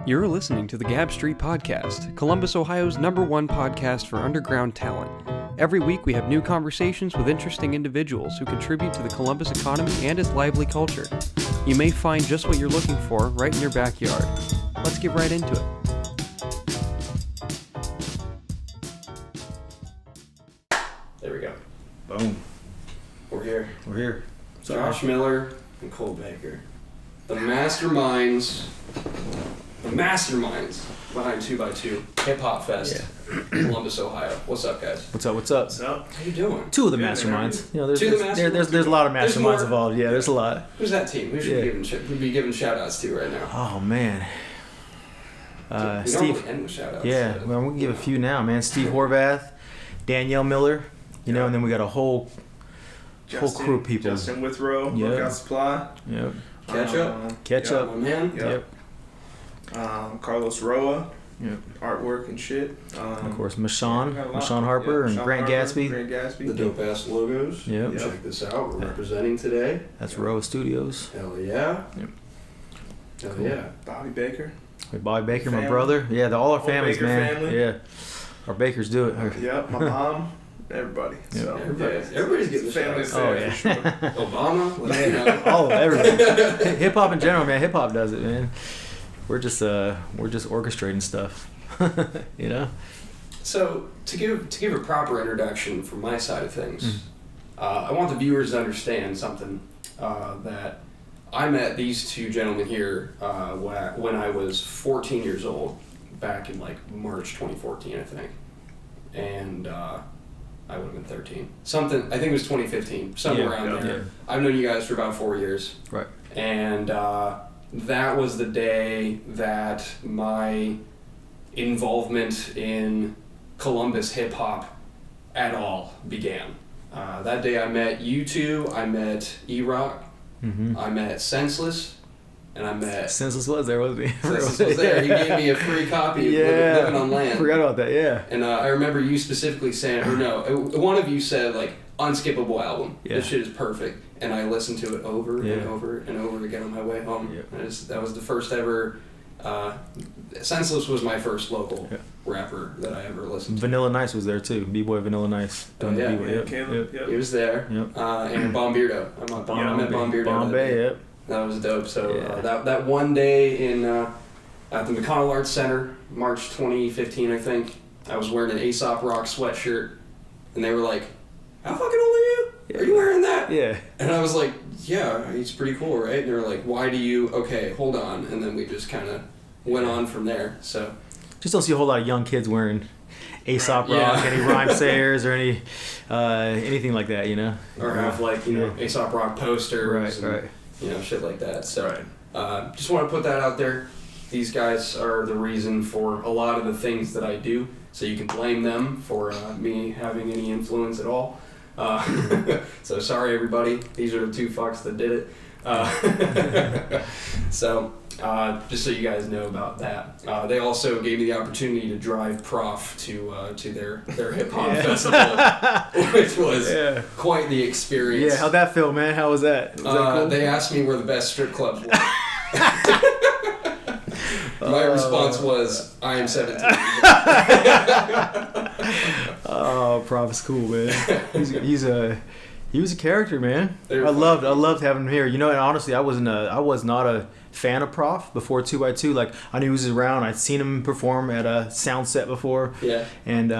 You're listening to the Gab Street Podcast, Columbus, Ohio's #1 podcast for underground talent. Every week we have new conversations with interesting individuals who contribute to the Columbus economy and its lively culture. You may find just what you're looking for right in your backyard. Let's get right into it. There we go. Boom. We're here. We're here. Josh Miller and Cole Baker. The masterminds behind 2x2 Hip Hop Fest, Columbus, Ohio. What's up, guys? What's up? How you doing? Two of the masterminds. You know, there's a lot of There's masterminds more. involved. Yeah, there's a lot. Who's that team? Who should we be giving shout outs to right now? Oh man. We Steve. normally end with shout outs. Yeah, well, we can give a few now, man. Steve Horvath, Danielle Miller. You know, and then we got a whole crew of people. Justin Withrow, Yep. Lookout Supply. Yep. Ketchup. My man. Yep. Carlos Roa. Yep. Artwork and shit. Of course, Mashawn Sean Harper and Grant Gatsby. The dope ass logos. Yep. Check this out. We're representing today. That's Roa Studios. Hell yeah. Yep. Hell Cool. yeah. Bobby Baker. With Bobby Baker, my Family. brother. Yeah, all our Whole families, Baker man. family. Yeah. Our Bakers do it. Yep, my mom. Everybody. Yep. So, Everybody's getting families shout there Oh, for yeah. sure. Obama. Let me know. Oh, everybody. Hip hop in general, man. Hip hop does it, man. We're just orchestrating stuff, you know. So to give a proper introduction from my side of things, I want the viewers to understand something that I met these two gentlemen here when I was 14 years old, back in like March 2014, I think, and I would have been 13. Something, I think it was 2015, somewhere around there. Yeah. I've known you guys for about 4 years. Right. And that was the day that my involvement in Columbus hip hop at all began. That day I met you two, I met E-Rock, I met Senseless, and I met... Senseless was there, wasn't he? Senseless was there. He gave me a free copy of Living on Land. Forgot about that, yeah. And I remember you specifically saying, or no, one of you said, like, unskippable album. Yeah. This shit is perfect. And I listened to it over Yeah. and over and over again on my way home. Yeah. And that was the first ever... Senseless was my first local rapper that I ever listened to. Vanilla Nice was there too. B-Boy Vanilla Nice. Oh, yeah. Caleb. He was there. Yep. And Bombeardo. I met Bombeardo. Bombay, yep. That was dope. So that one day in at the McConnell Arts Center, March 2015, I think, I was wearing an Aesop Rock sweatshirt, and they were like, "How fucking old are you? Are you wearing that?" Yeah. And I was like, "Yeah, he's pretty cool, right?" And they were like, "Why do you?" Okay, hold on. And then we just kind of went on from there. So Just don't see a whole lot of young kids wearing Aesop Rock, any rhyme sayers or any anything like that, you know. or have like Aesop Rock posters, Right. and, shit like that. So just want to put that out there. These guys are the reason for a lot of the things that I do, so you can blame them for me having any influence at all. So sorry, everybody. These are the two fucks that did it. So just so you guys know about that. They also gave me the opportunity to drive Prof to their hip hop festival, which was quite the experience. Yeah, how'd that feel, man? How was that? Was that cool? They asked me where the best strip clubs were. My response was, I am 17. Oh, Prof is cool, man. He was a character, man. I They're loved having him here. You know, and honestly, I was not a fan of Prof before 2x2. Like, I knew he was around. I'd seen him perform at a sound set before. Yeah. And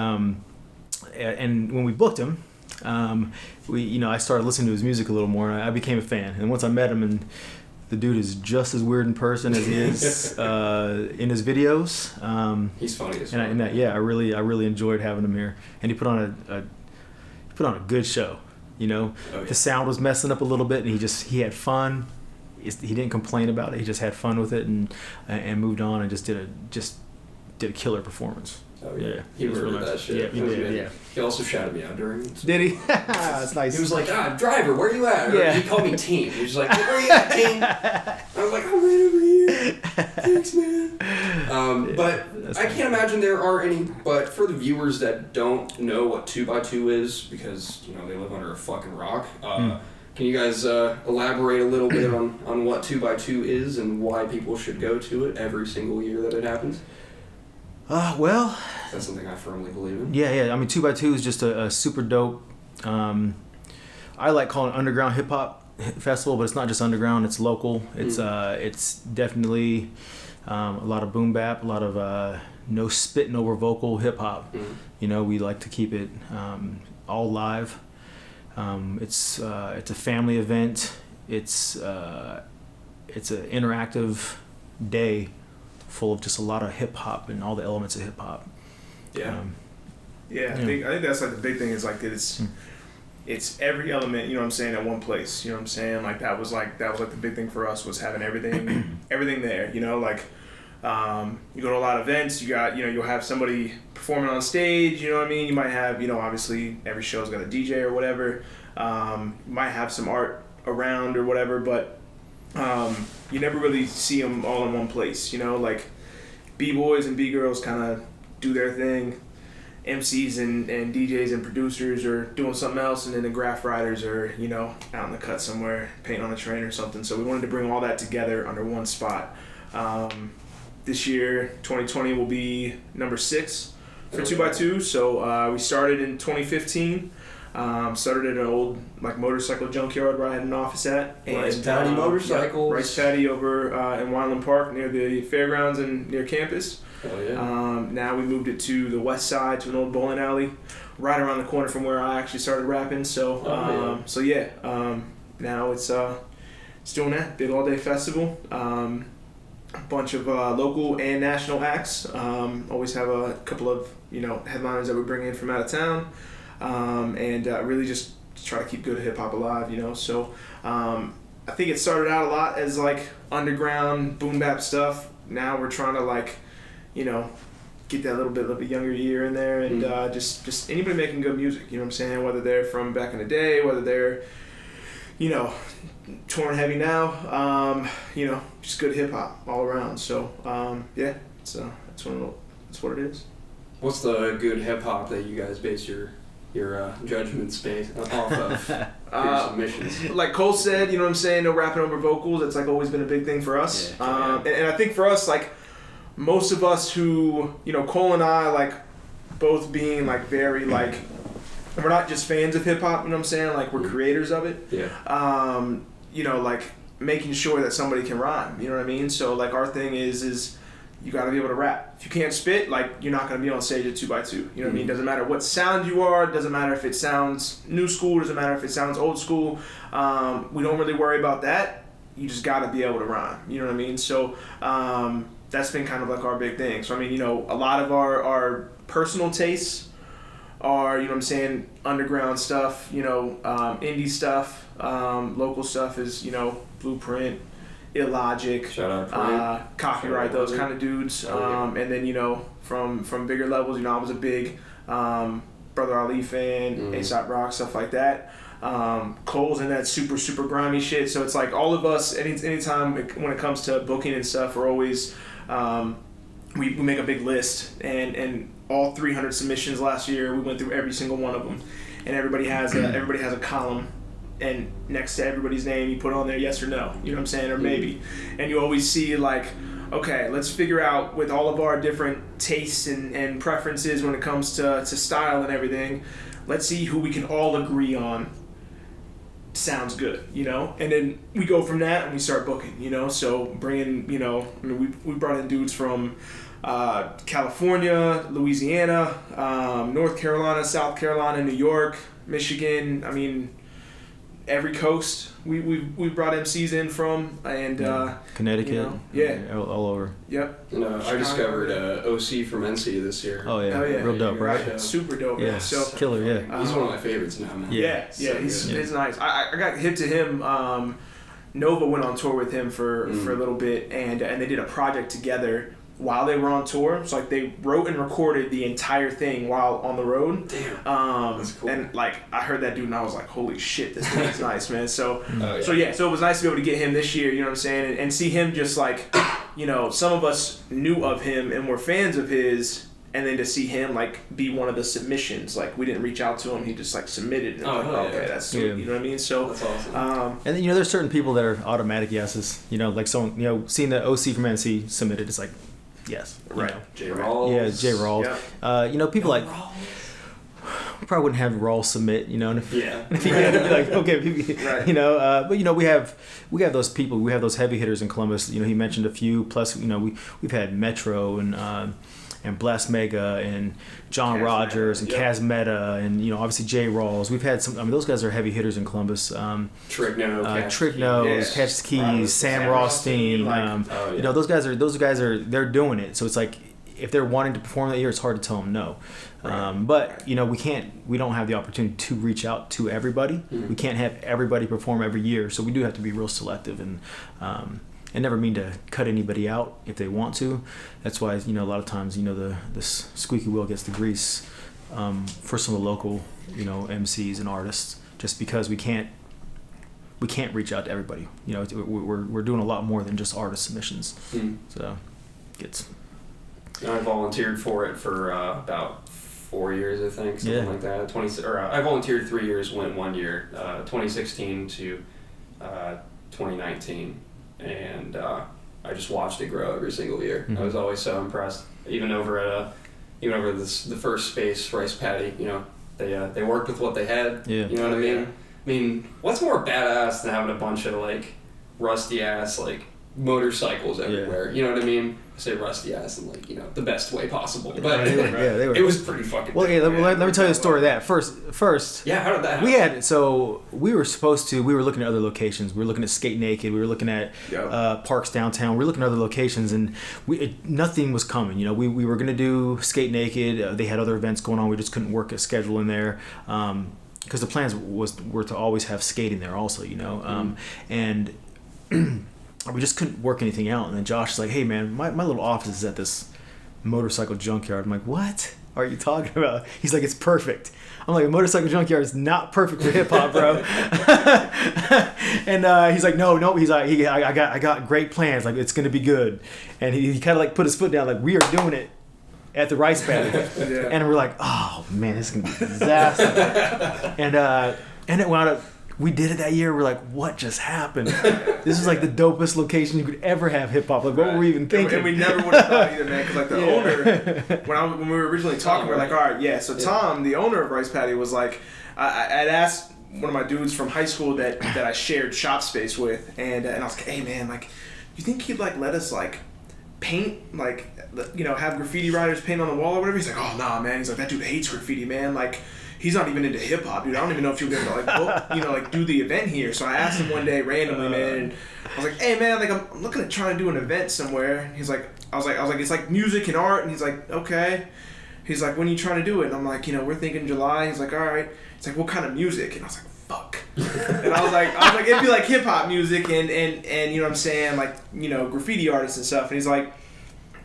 when we booked him, I started listening to his music a little more, and I became a fan. And once I met him, and the dude is just as weird in person as he is in his videos. He's funny as fuck. I really enjoyed having him here, and he put on a good show. You know, The sound was messing up a little bit, and he had fun. He didn't complain about it. He just had fun with it, and moved on, and just did a killer perforence. Oh yeah, he murdered that shit. Yeah, he did. Yeah. He also shouted me out during. Did he? That's nice. He was like, driver, where you at? Yeah. He called me Team. He was like, where you at, Team? I was like, I'm right over here. Thanks, man. But I can't imagine there are any. But for the viewers that don't know what 2x2 is, because they live under a fucking rock. Can Can you guys elaborate a little bit on what 2x2 is and why people should go to it every single year that it happens? Well, That's something I firmly believe in. yeah. I mean, 2x2 is just a super dope. I like calling it underground hip hop festival, but it's not just underground. It's local. It's definitely a lot of boom bap, a lot of no spitting over vocal hip hop. You know, we like to keep it all live. It's a family event. It's an interactive day full of just a lot of hip hop and all the elements of hip hop. Yeah. I think that's like the big thing is like that it's every element, you know what I'm saying, at one place. You know what I'm saying? Like that was like the big thing for us was having everything there, you know, like you go to a lot of events, you got, you know, you'll have somebody performing on stage, you know what I mean? You might have, you know, obviously every show's got a DJ or whatever. You might have some art around or whatever, but you never really see them all in one place, you know, like B-boys and B-girls kind of do their thing. MCs and DJs and producers are doing something else, and then the graph riders are, you know, out in the cut somewhere painting on a train or something. So we wanted to bring all that together under one spot. This year, 2020, will be number 6 for 2x2. So we started in 2015. Started at an old like motorcycle junkyard where I had an office at. Rice Paddy Motorcycles. Yeah, Rice Paddy over in Wineland Park near the fairgrounds and near campus. Oh, yeah. Now we moved it to the west side to an old bowling alley right around the corner from where I actually started rapping. So now it's doing that big all day festival. A bunch of local and national acts. Always have a couple of, you know, headliners that we bring in from out of town. And really just try to keep good hip hop alive, you know. So I think it started out a lot as like underground boom bap stuff. Now we're trying to like, you know, get that little bit of a younger year in there, and just anybody making good music, you know what I'm saying? Whether they're from back in the day, whether they're, you know, touring heavy now, you know, just good hip hop all around. So yeah, that's what it is. What's the good hip hop that you guys base your judgments based off of your submissions? Like Cole said, you know what I'm saying, no rapping over vocals. That's like always been a big thing for us. And I think for us, like most of us who, you know, Cole and I, like both being like very like, we're not just fans of hip hop, you know what I'm saying, like we're creators of it. Yeah. You know, like making sure that somebody can rhyme, you know what I mean? So like our thing is you got to be able to rap. If you can't spit, like you're not going to be on stage at 2x2. You know what I mean? Doesn't matter what sound you are. Doesn't matter if it sounds new school. Doesn't matter if it sounds old school. We don't really worry about that. You just got to be able to rhyme. You know what I mean? So that's been kind of like our big thing. So I mean, you know, a lot of our personal tastes are, you know what I'm saying, underground stuff. You know, indie stuff. Local stuff is, you know, Blueprint, Illogic, Shout out Copyright, those kind of dudes. And then, you know, from bigger levels, you know, I was a big Brother Ali fan, A$AP Rock, stuff like that. Cole's in that super grimy shit. So it's like all of us, anytime when it comes to booking and stuff, we're always, we make a big list. And all 300 submissions last year, we went through every single one of them. And everybody has a column. And next to everybody's name, you put on there yes or no, you know what I'm saying, or maybe. And you always see like, okay, let's figure out with all of our different tastes and preferences when it comes to style and everything, let's see who we can all agree on sounds good, you know? And then we go from that and we start booking, you know? So bringing, you know, I mean, we brought in dudes from California, Louisiana, North Carolina, South Carolina, New York, Michigan, I mean, every coast we brought MCs in from, and Connecticut, you know, all over. Yep. And I discovered OC from NC this year. Oh yeah, real dope, right? Super dope. Yeah, So killer. Yeah, he's one of my favorites now, man. Yeah, he's nice. I got hip to him. Nova went on tour with him for a little bit, and they did a project together while they were on tour. So like they wrote and recorded the entire thing while on the road. Damn. That's cool. And like I heard that dude and I was like, holy shit, this dude is nice, man. So so it was nice to be able to get him this year, you know what I'm saying, and see him just like, you know, some of us knew of him and were fans of his, and then to see him like be one of the submissions, like we didn't reach out to him, he just like submitted, and I'm like, okay, that's sweet, you know what I mean? So that's awesome. And then there's certain people that are automatic yeses. Like someone seeing the OC from NC submitted, it's like yes, right. J. Rawls. Yeah, J. Rawls. Yeah. People like. Probably wouldn't have Rawls submit, and if, yeah. if he had to be like, okay, right. But we have those people, we have those heavy hitters in Columbus. He mentioned a few. Plus, we've had Metro and Blast Mega and John Kaz Rogers Meta, and Kaz Meta and obviously J. Rawls. We've had some. I mean, those guys are heavy hitters in Columbus. Trigno, Catch Keys, Sam Rothstein. Those guys are they're doing it. So it's like if they're wanting to perform that year, it's hard to tell them no. Right. But we don't have the opportunity to reach out to everybody. Mm-hmm. We can't have everybody perform every year, so we do have to be real selective and never mean to cut anybody out if they want to. That's why a lot of times the squeaky wheel gets the grease for some of the local MCs and artists, just because we can't reach out to everybody. We're doing a lot more than just artist submissions. Mm-hmm. So it's. I volunteered for it for about 4 years, I think, something like that. I volunteered 3 years, went 1 year, 2016 to 2019, and I just watched it grow every single year. Mm-hmm. I was always so impressed. Even over the first space rice paddy, they worked with what they had. Yeah. You know what I mean? I mean, what's more badass than having a bunch of like rusty ass like motorcycles everywhere? You know what I mean? I say rusty ass in like the best way possible, but they were. It was pretty fucking. Well, let me tell you the story of that first. Yeah, how did that happen? We were looking at other locations. We were looking at Skate Naked. We were looking at parks downtown. We were looking at other locations, and nothing was coming. We were gonna do Skate Naked. They had other events going on. We just couldn't work a schedule in there. Because the plans were to always have skating there also, and we just couldn't work anything out. And then Josh is like, hey man, my little office is at this motorcycle junkyard. I'm like, what are you talking about? He's like, it's perfect. I'm like, a motorcycle junkyard is not perfect for hip hop, bro. And he's like, no. He's like, I got great plans. Like, it's gonna be good. And he kind of like put his foot down, like, we are doing it at the rice paddy. And we're like, oh man, this is gonna be a disaster. And it wound up. We did it that year. We're like, what just happened? This is like the dopest location you could ever have hip hop. Like, what were we even thinking? And we never would have thought either, man. Because like the owner, when we were originally talking, we were like, all right, yeah. So Tom, the owner of Rice Paddy, was like, I'd asked one of my dudes from high school that I shared shop space with, and I was like, hey man, like, you think he'd like let us like paint, like, have graffiti writers paint on the wall or whatever? He's like, oh nah, man. He's like, that dude hates graffiti, man. Like, he's not even into hip hop, dude. I don't even know if you'll be able to like do the event here. So I asked him one day randomly, man, and I was like, hey man, like I'm looking at trying to do an event somewhere. And he's like, I was like, it's like music and art, and he's like, okay. He's like, when are you trying to do it? And I'm like, we're thinking July. He's like, all right. He's like, what kind of music? And I was like, fuck. And I was like, it'd be like hip hop music and you know what I'm saying, like, graffiti artists and stuff. And he's like,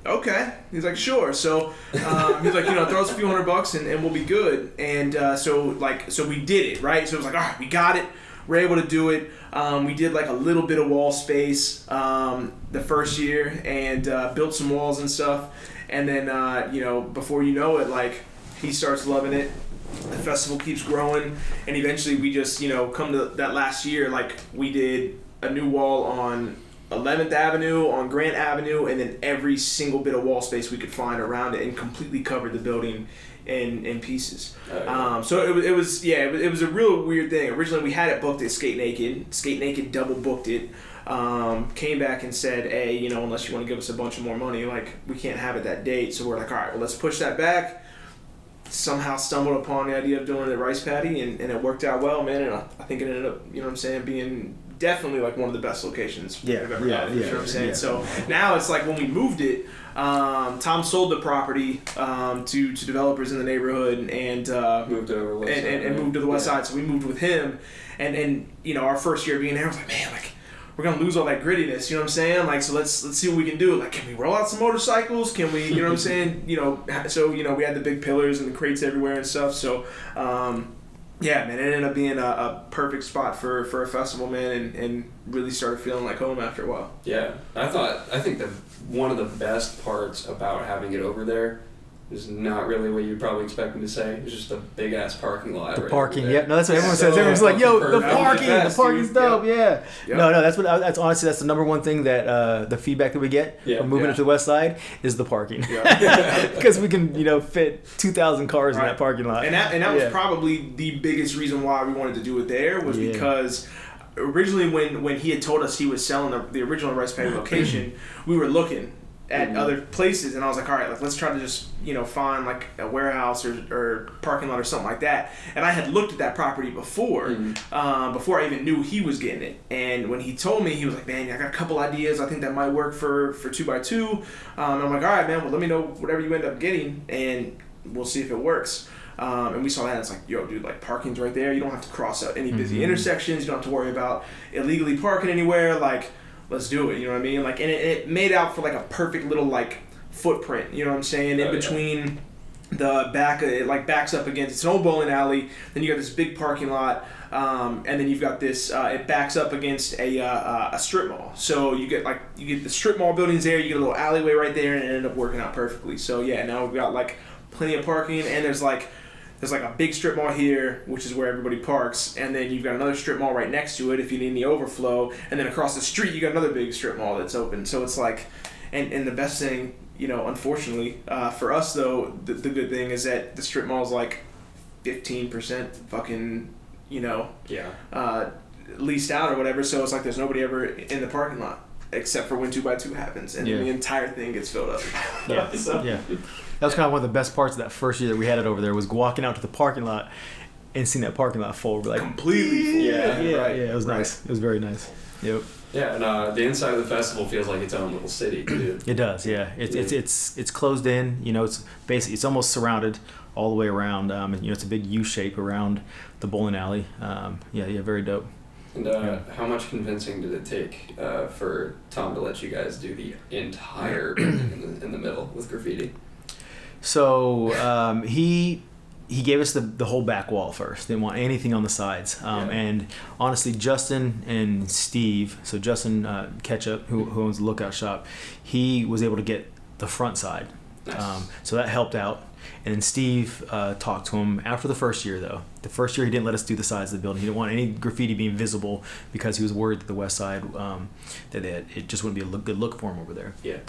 okay. He's like, sure. So he's like, throw us a few $100 and we'll be good. And so we did it, right? So it was like, all right, we got it. We're able to do it. We did like a little bit of wall space the first year and built some walls and stuff. And then before you know it, like, he starts loving it. The festival keeps growing, and eventually we just come to that last year. Like, we did a new wall on 11th Avenue, on Grant Avenue, and then every single bit of wall space we could find around it, and completely covered the building in pieces. So it was a real weird thing. Originally we had it booked at Skate Naked. Skate Naked double booked it. Came back and said, hey, unless you want to give us a bunch of more money, like, we can't have it that date. So we're like, all right, well, let's push that back. Somehow stumbled upon the idea of doing it at Rice Paddy, and it worked out well, man. And I think it ended up, being definitely like one of the best locations we've ever had. You know what I'm saying? Yeah. So now it's like, when we moved it, Tom sold the property to developers in the neighborhood and moved over west side, and moved to the west side. So we moved with him, and our first year being there, I was like, man, like, we're gonna lose all that grittiness, you know what I'm saying? Like, so let's see what we can do. Like, can we roll out some motorcycles? Can we, you know what I'm saying? So we had the big pillars and the crates everywhere and stuff. So, yeah, man, it ended up being a perfect spot for a festival, man, and really started feeling like home after a while. Yeah, I think that one of the best parts about having it over there is not really what you'd probably expect me to say. It's just a big ass parking lot. The right parking, over yeah. there. No, that's what everyone says. Everyone's like, "Yo, the Perfect. parking's dope." Yeah. Yep. No, that's honestly that's the number one thing that the feedback that we get from moving to the west side is the parking. Because we can, fit 2,000 cars in that parking lot. And that was probably the biggest reason why we wanted to do it there was because originally when he had told us he was selling the original rice paddy location, we were looking at other places, and I was like, all right, let's try to just find like a warehouse or parking lot or something like that. And I had looked at that property before before I even knew he was getting it. And when he told me, he was like, man, I got a couple ideas. I think that might work for 2x2. And I'm like, all right, man, well, let me know whatever you end up getting, and we'll see if it works. And we saw that, and it's like, yo, dude, like, parking's right there. You don't have to cross out any busy intersections. You don't have to worry about illegally parking anywhere. Like, let's do it. You know what I mean? Like, and it made out for like a perfect little like footprint. You know what I'm saying? In between the back, it like backs up against. It's an old bowling alley. Then you got this big parking lot, and then you've got this. It backs up against a strip mall. So you get the strip mall buildings there. You get a little alleyway right there, and it ended up working out perfectly. So yeah, now we've got like plenty of parking, and there's like a big strip mall here, which is where everybody parks, and then you've got another strip mall right next to it if you need any overflow, and then across the street you got another big strip mall that's open. So it's like, and the best thing, unfortunately, for us though, the good thing is that the strip mall is like 15% fucking, leased out or whatever, so it's like there's nobody ever in the parking lot except for when 2x2 happens, and the entire thing gets filled up. Yeah. That was kind of one of the best parts of that first year that we had it over there, was walking out to the parking lot and seeing that parking lot full. We're like, completely full. Yeah, it was nice. It was very nice. Yep. Yeah, and the inside of the festival feels like its own little city too. It does, yeah. It's closed in. It's basically, it's almost surrounded all the way around. It's a big U shape around the bowling alley. Very dope. And how much convincing did it take for Tom to let you guys do the entire building in the middle with graffiti? So he gave us the whole back wall first. Didn't want anything on the sides. And honestly, Justin and Steve, so Justin Ketchup, who owns the Lookout Shop, he was able to get the front side. Nice. So that helped out. And then Steve talked to him after the first year, though. The first year he didn't let us do the sides of the building. He didn't want any graffiti being visible because he was worried that the west side, that it just wouldn't be a good look for him over there. Yeah.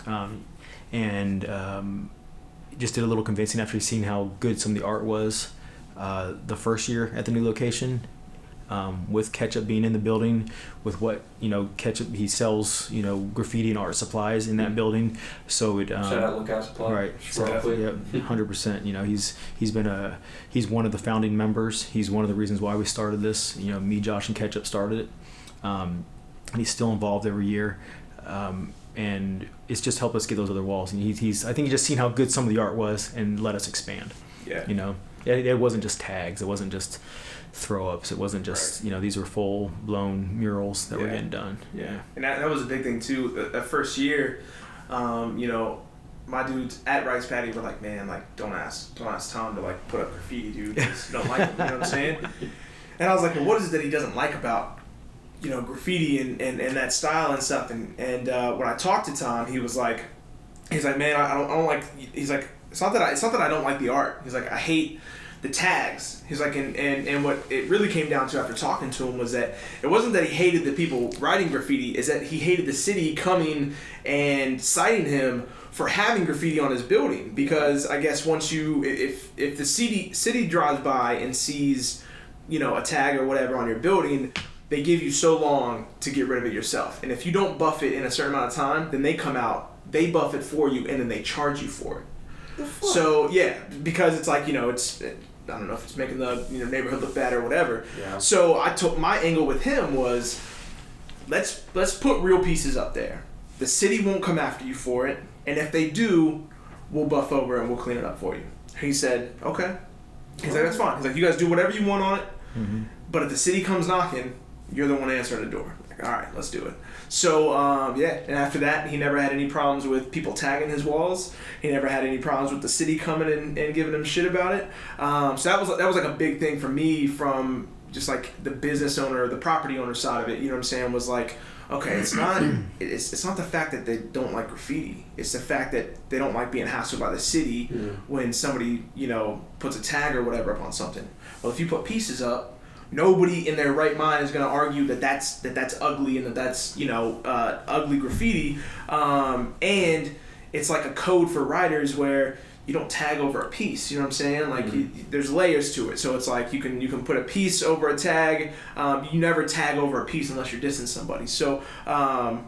Just did a little convincing after he's seen how good some of the art was the first year at the new location, with Ketchup being in the building, with what Ketchup, he sells graffiti and art supplies in that building, so it shout out Lookout Supply, right? So, yeah, 100%. He's one of the founding members. He's one of the reasons why we started this. Me, Josh, and Ketchup started it, and he's still involved every year. And it's just helped us get those other walls. And I think he just seen how good some of the art was and let us expand. Yeah. It wasn't just tags. It wasn't just throw ups. It wasn't just these were full blown murals that were getting done. Yeah. And that was a big thing too. That first year, my dudes at Rice Paddy were like, man, like don't ask Tom to like put up graffiti, dude. Just don't like him. You know what I'm saying? And I was like, well, what is it that he doesn't like about graffiti and that style and stuff, and when I talked to Tom, he's like, man, I don't like. He's like, it's not that I don't like the art. He's like, I hate the tags. He's like, and what it really came down to after talking to him was that it wasn't that he hated the people writing graffiti, is that he hated the city coming and citing him for having graffiti on his building, because I guess once if the city drives by and sees a tag or whatever on your building, they give you so long to get rid of it yourself. And if you don't buff it in a certain amount of time, then they come out, they buff it for you, and then they charge you for it. So, yeah, because it's like, I don't know if it's making the neighborhood look bad or whatever. Yeah. So my angle with him was, let's put real pieces up there. The city won't come after you for it, and if they do, we'll buff over and we'll clean it up for you. He said, okay. He's like, that's fine. He's like, you guys do whatever you want on it, but if the city comes knocking, you're the one answering the door. Like, all right, let's do it. So, and after that, he never had any problems with people tagging his walls. He never had any problems with the city coming and giving him shit about it. So that was like a big thing for me from just like the business owner, the property owner side of it. You know what I'm saying? Was like, okay, it's not the fact that they don't like graffiti. It's the fact that they don't like being hassled by the city when somebody, puts a tag or whatever up on something. Well, if you put pieces up, nobody in their right mind is going to argue that that's ugly and that's ugly graffiti. And it's like a code for writers where you don't tag over a piece, you know what I'm saying? Like there's layers to it. So it's like you can put a piece over a tag. You never tag over a piece unless you're dissing somebody. So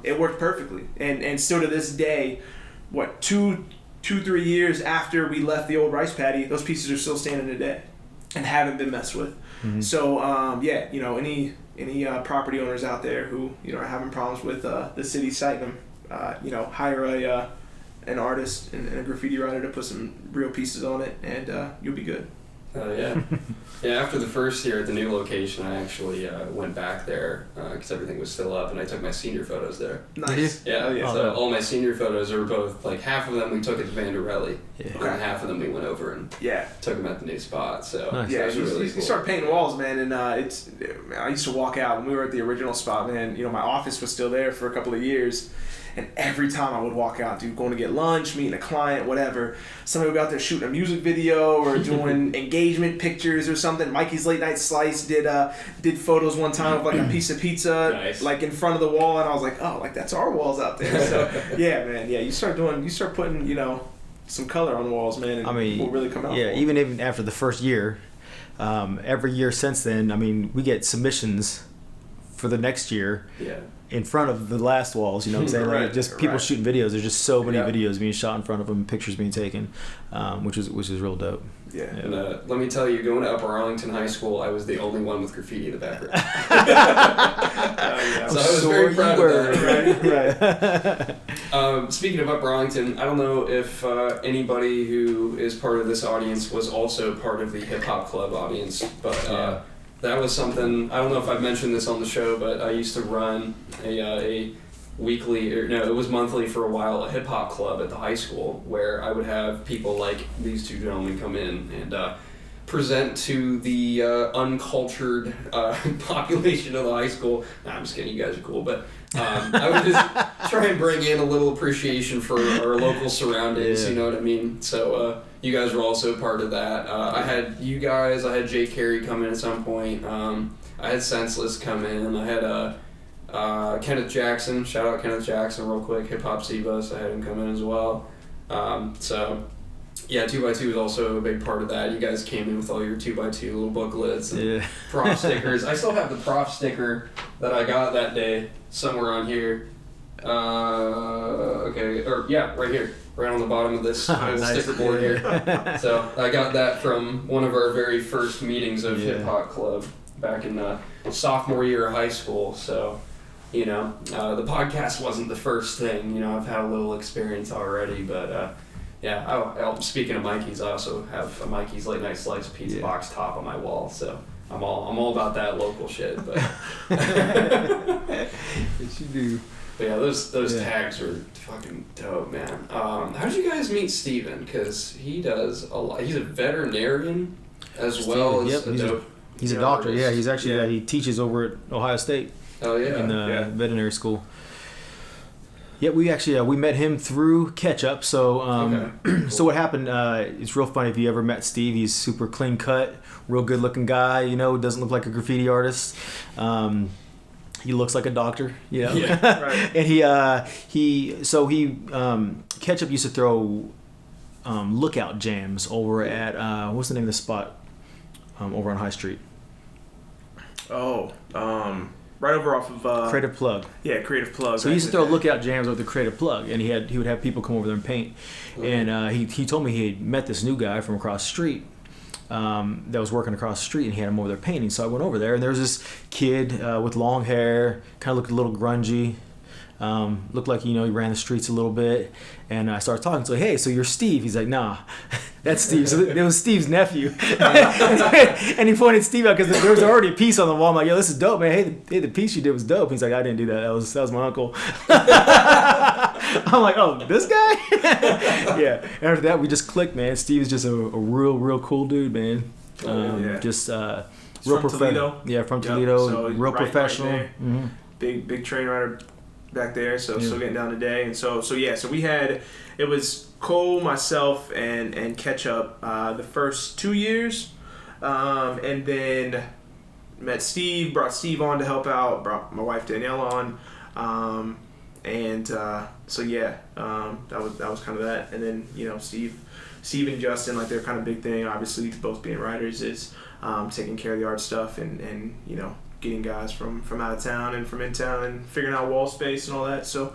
it worked perfectly. And still to this day, 2-3 years after we left the old rice paddy, those pieces are still standing today and haven't been messed with. Mm-hmm. So any property owners out there who are having problems with the city citing them, hire an artist and a graffiti writer to put some real pieces on it, and you'll be good. Yeah. After the first year at the new location, I actually went back there because everything was still up, and I took my senior photos there. Nice. Yeah. So all my senior photos are both, like, half of them we took at Vanderelli, and half of them we went over and took them at the new spot. So nice. Yeah, really cool. You start painting walls, man, and I used to walk out when we were at the original spot, man. My office was still there for a couple of years. And every time I would walk out, going to get lunch, meeting a client, whatever, somebody would be out there shooting a music video or doing engagement pictures or something. Mikey's Late Night Slice did photos one time of like a piece of pizza, like in front of the wall, and I was like, oh, like that's our walls out there. So yeah, man, you start putting some color on walls, man, and we'll really come out. Yeah, even after the first year, every year since then, we get submissions for the next year. Yeah. In front of the last walls, you know what I'm saying? Right, like just people shooting videos. There's just so many videos being shot in front of them, pictures being taken, which is real dope. Yeah. And let me tell you, going to Upper Arlington High School, I was the only one with graffiti in the background. So I was very proud of that. Right. Speaking of Upper Arlington, I don't know if anybody who is part of this audience was also part of the hip hop club audience, but. That was something, I don't know if I've mentioned this on the show, but I used to run a weekly, it was monthly for a while, a hip hop club at the high school where I would have people like these two gentlemen come in and present to the uncultured population of the high school. Nah, I'm just kidding, you guys are cool, but I would just try and bring in a little appreciation for our local surroundings, you know what I mean? So you guys were also part of that. I had you guys, I had Jay Carey come in at some point. I had Senseless come in. I had Kenneth Jackson, shout out Kenneth Jackson real quick, Hip Hop C-Bus, I had him come in as well. So yeah, 2x2 was also a big part of that. You guys came in with all your 2x2 little booklets and prof stickers. I still have the prof sticker that I got that day somewhere on here. Right here. Right on the bottom of this sticker board here. So I got that from one of our very first meetings of Hip Hop Club back in sophomore year of high school. So, the podcast wasn't the first thing. I've had a little experience already, but speaking of Mikey's, I also have a Mikey's Late Night Slice pizza box top on my wall. So I'm all about that local shit. But yes, you do. But yeah, those tags are fucking dope, man. How did you guys meet Steven? Because he does a lot. He's a veterinarian as well as a dope. He's a doctor. Artist. Yeah, he's actually he teaches over at Ohio State. Oh yeah, in veterinary school. Yeah, we met him through Ketchup. So cool. So what happened? It's real funny if you ever met Steve. He's super clean cut, real good looking guy. Doesn't look like a graffiti artist. He looks like a doctor, Yeah, right. And he Ketchup used to throw lookout jams over at what's the name of the spot over on High Street? Oh, right over off of Creative Plug. Yeah, Creative Plug. So he used to throw lookout jams over the Creative Plug, and he would have people come over there and paint. Mm-hmm. And he told me he had met this new guy from across the street. That was working across the street, and he had him over there painting. So I went over there, and there was this kid with long hair, kind of looked a little grungy, looked like he ran the streets a little bit. And I started talking. So hey, so you're Steve? He's like, nah, that's Steve. So it was Steve's nephew, and he pointed Steve out because there was already a piece on the wall. I'm like, yo, this is dope, man. Hey, the piece you did was dope. He's like, I didn't do that. That was my uncle. I'm like, oh, this guy? Yeah. And after that, we just clicked, man. Steve is just a real cool dude, man. Just real professional. Yeah, from Toledo. So real professional. Right mm-hmm. big train rider back there, so still getting down today. And so we had, it was Cole, myself, and Ketchup the first 2 years, and then met Steve, brought Steve on to help out, brought my wife Danielle on, that was kind of that. And then Steve and Justin, like, their kind of big thing, obviously both being writers, is taking care of the art stuff and getting guys from out of town and from in town and figuring out wall space and all that. So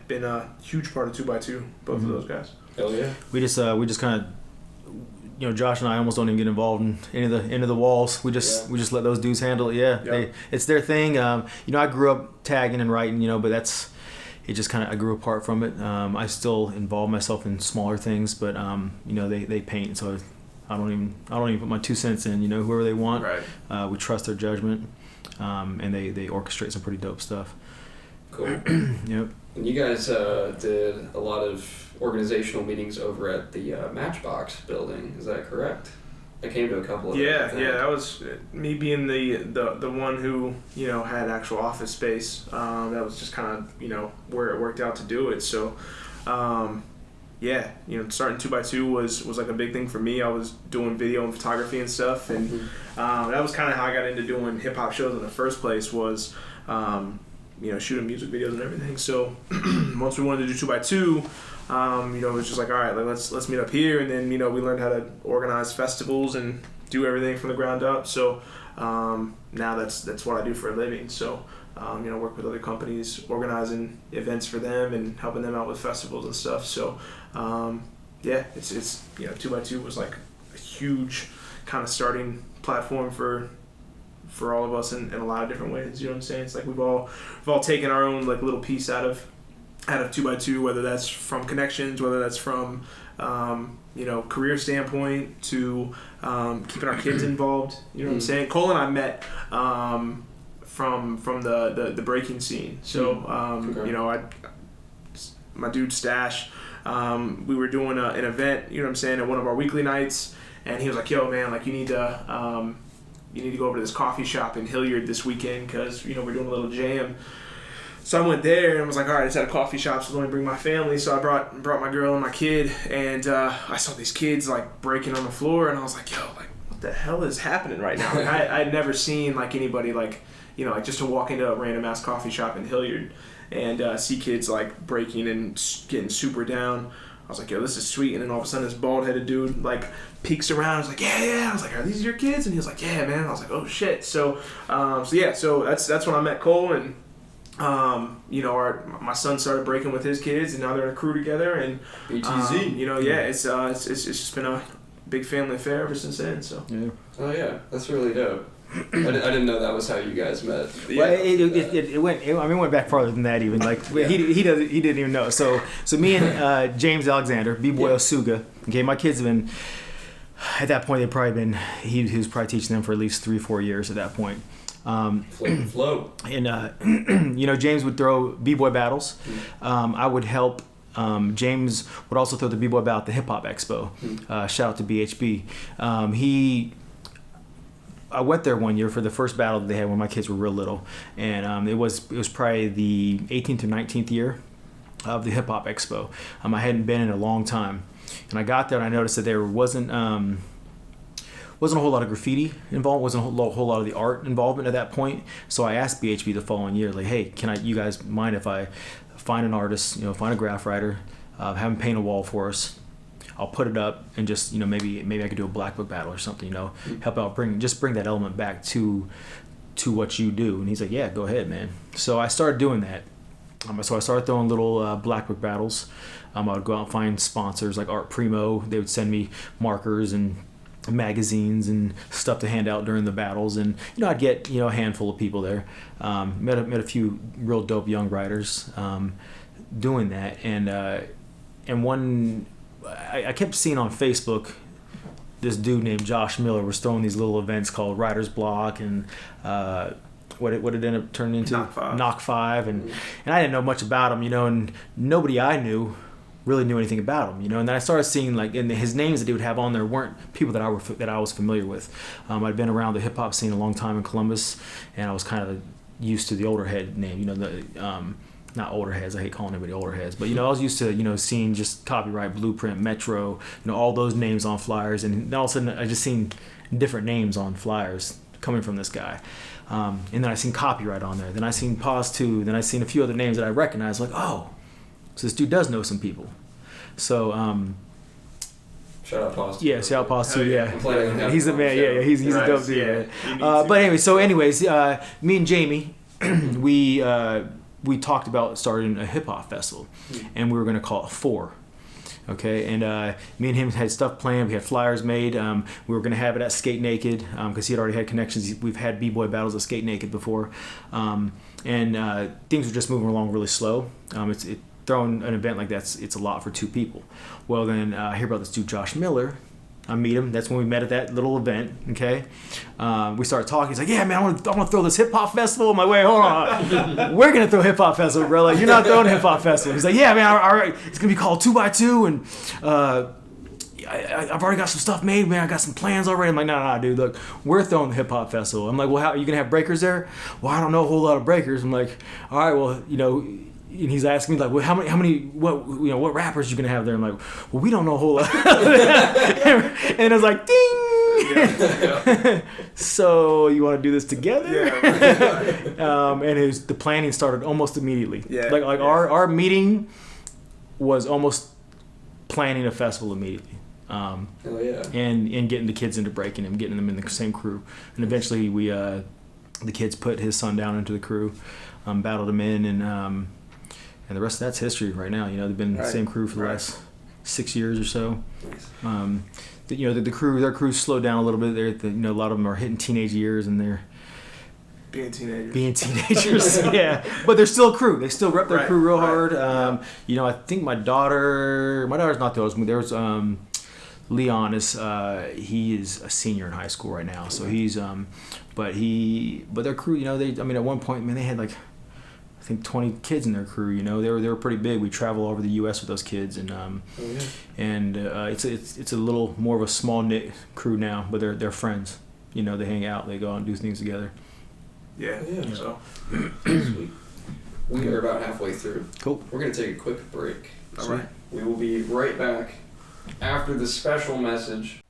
been a huge part of 2x2, both of those guys. Hell yeah. We just kind of, Josh and I almost don't even get involved in any of the walls. We just let those dudes handle it. Yeah. It's their thing. I grew up tagging and writing, but it just kind of, I grew apart from it. I still involve myself in smaller things, but they paint, so I don't even put my 2 cents in. Whoever they want, right. We trust their judgment, and they orchestrate some pretty dope stuff. Cool. Yep. And you guys did a lot of organizational meetings over at the Matchbox building. Is that correct? I came to a couple of them. Yeah. That was me being the one who had actual office space. That was just kind of where it worked out to do it. So. Starting 2x2 was like a big thing for me. I was doing video and photography and stuff, and that was kind of how I got into doing hip hop shows in the first place. Was shooting music videos and everything. So once we wanted to do 2x2, it was just like, all right, let's meet up here, and then we learned how to organize festivals and do everything from the ground up. So now that's what I do for a living. So. Work with other companies, organizing events for them and helping them out with festivals and stuff. So, it's 2x2 was like a huge kind of starting platform for all of us in a lot of different ways. You know what I'm saying? It's like we've all taken our own like little piece out of 2x2, whether that's from connections, whether that's from career standpoint to keeping our kids involved. You know what I'm saying? Cole and I met. From the breaking scene. So, my dude Stash, we were doing an event, at one of our weekly nights, and he was like, yo, man, like, you need to go over to this coffee shop in Hilliard this weekend, because, we're doing a little jam. So I went there and I was like, all right, it's at a coffee shop, so let me bring my family. So I brought my girl and my kid, and I saw these kids, like, breaking on the floor, and I was like, yo, like, what the hell is happening right now? Like, I'd never seen, like, anybody, like, just to walk into a random ass coffee shop in Hilliard and see kids like breaking and getting super down. I was like, yo, this is sweet. And then all of a sudden this bald headed dude like peeks around. I was like, yeah. I was like, are these your kids? And he was like, yeah, man. I was like, oh shit. So that's when I met Cole, and my son started breaking with his kids, and now they're in a crew together. And BTZ. It's just been a big family affair ever since then. So yeah. Oh yeah, that's really dope. I didn't know that was how you guys met. Well, it went back farther than that even. Like he didn't even know. So me and James Alexander, B-Boy Osuga. Okay, my kids have been at that point. They've probably been. He was probably teaching them for at least 3-4 years at that point. Flow. And James would throw B-Boy battles. I would help. James would also throw the B-Boy battle at the Hip Hop Expo. Shout out to BHB. I went there one year for the first battle that they had when my kids were real little, and it was probably the 18th or 19th year of the Hip Hop Expo. I hadn't been in a long time, and I got there and I noticed that there wasn't a whole lot of graffiti involved, wasn't a whole lot of the art involvement at that point. So I asked BHB the following year, like, hey, you guys mind if I find an artist, find a graph writer, have him paint a wall for us? I'll put it up and just, maybe I could do a black book battle or something, help out, bring that element back to what you do. And he's like, yeah, go ahead, man. So I started doing that. So I started throwing little black book battles. I would go out and find sponsors like Art Primo. They would send me markers and magazines and stuff to hand out during the battles. And, I'd get, a handful of people there. Met a few real dope young writers doing that. And one... I kept seeing on Facebook this dude named Josh Miller was throwing these little events called Writer's Block and what it ended up turning into Knock 5 and I didn't know much about him, and nobody I knew really knew anything about him, and then I started seeing and his names that he would have on there weren't people that I was familiar with. I'd been around the hip hop scene a long time in Columbus, and I was kind of used to the older head name, you know, not older heads, I hate calling anybody older heads, but, you know, I was used to, you know, seeing just Copyright, Blueprint, Metro, you know, all those names on flyers, and all of a sudden I just seen different names on flyers coming from this guy. And then I seen Copyright on there, then I seen Pause 2, then I seen a few other names that I recognized, like, oh, so this dude does know some people. So, shout out Pause 2. Yeah, shout out Pause 2, yeah. He's a man, yeah, he's a dope dude. Yeah. But anyways, me and Jamie, we talked about starting a hip hop festival, and we were going to call it 4. Okay, and me and him had stuff planned. We had flyers made. We were going to have it at Skate Naked because he had already had connections. We've had b-boy battles at Skate Naked before, and things were just moving along really slow. Throwing an event like that, it's a lot for 2 people. Well, then I hear about this dude Josh Miller. I meet him. That's when we met at that little event. Okay, we started talking. He's like, "Yeah, man, I want to throw this hip hop festival." I'm like, "Wait, hold on. We're gonna throw hip hop festival, bro. Like, you're not throwing a hip hop festival." He's like, "Yeah, man, all right. It's gonna be called 2x2, and I've already got some stuff made, man. I got some plans already." I'm like, "No, dude. Look, we're throwing the hip hop festival." I'm like, "Well, how are you gonna have breakers there?" "Well, I don't know a whole lot of breakers." I'm like, "All right, well, you know." And he's asking me like, "Well, how many, what rappers you gonna have there?" I'm like, "Well, we don't know a whole lot." And I was like, "Ding!" So you want to do this together? Yeah. And the planning started almost immediately. Yeah. Like our meeting was almost planning a festival immediately. Hell yeah. And getting the kids into breaking them, getting them in the same crew, and eventually the kids put his son down into the crew, battled him in, and the rest of that's history right now. You know, they've been in the same crew for the last 6 years or so. Nice. The crew, their crew slowed down a little bit. A lot of them are hitting teenage years, and they're being teenagers. Yeah, but they're still a crew. They still rep their crew real hard. You know, I think my daughter's not those. There's Leon he is a senior in high school right now, so he's but their crew, you know, at one point, man, they had like, I think 20 kids in their crew. You know, they were pretty big. We travel all over the U.S. with those kids, and it's a little more of a small knit crew now, but they're friends. You know, they hang out, they go out and do things together. Yeah. So sweet. We are about halfway through. Cool. We're gonna take a quick break. All right. We will be right back after the special message.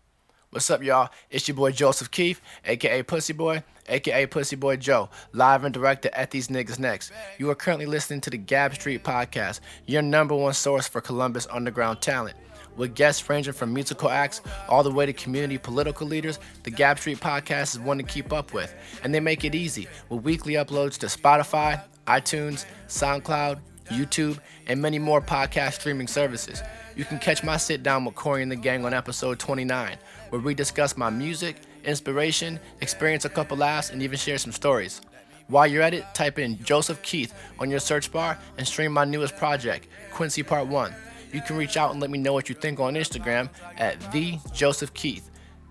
What's up, y'all? It's your boy Joseph Keith, a.k.a. Pussy Boy, a.k.a. Pussy Boy Joe, live and direct at These Niggas Next. You are currently listening to the Gab Street Podcast, your #1 source for Columbus underground talent. With guests ranging from musical acts all the way to community political leaders, the Gab Street Podcast is one to keep up with. And they make it easy with weekly uploads to Spotify, iTunes, SoundCloud, YouTube, and many more podcast streaming services. You can catch my sit down with Cory and the gang on episode 29, where we discuss my music, inspiration, experience a couple laughs, and even share some stories. While you're at it, type in Joseph Keith on your search bar and stream my newest project, Quincy Part 1. You can reach out and let me know what you think on Instagram at @TheJosephKeith.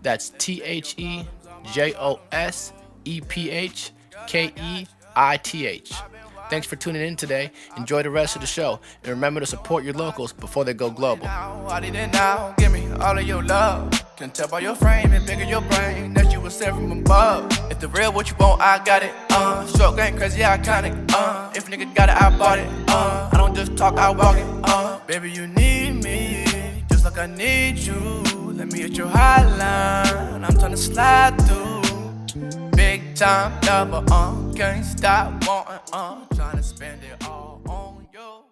That's TheJosephKeith. Thanks for tuning in today. Enjoy the rest of the show. And remember to support your locals before they go global. Now, give me all of your love. Can tell by your frame and bigger your brain that you were sent from above. If the real what you want, I got it. Short game crazy iconic. If nigga got it, I bought it. I don't just talk, I walk it. Baby, you need me just like I need you. Let me hit your hotline. I'm trying to slide through. Big time lover, can't stop wanting, trying to spend it all on you.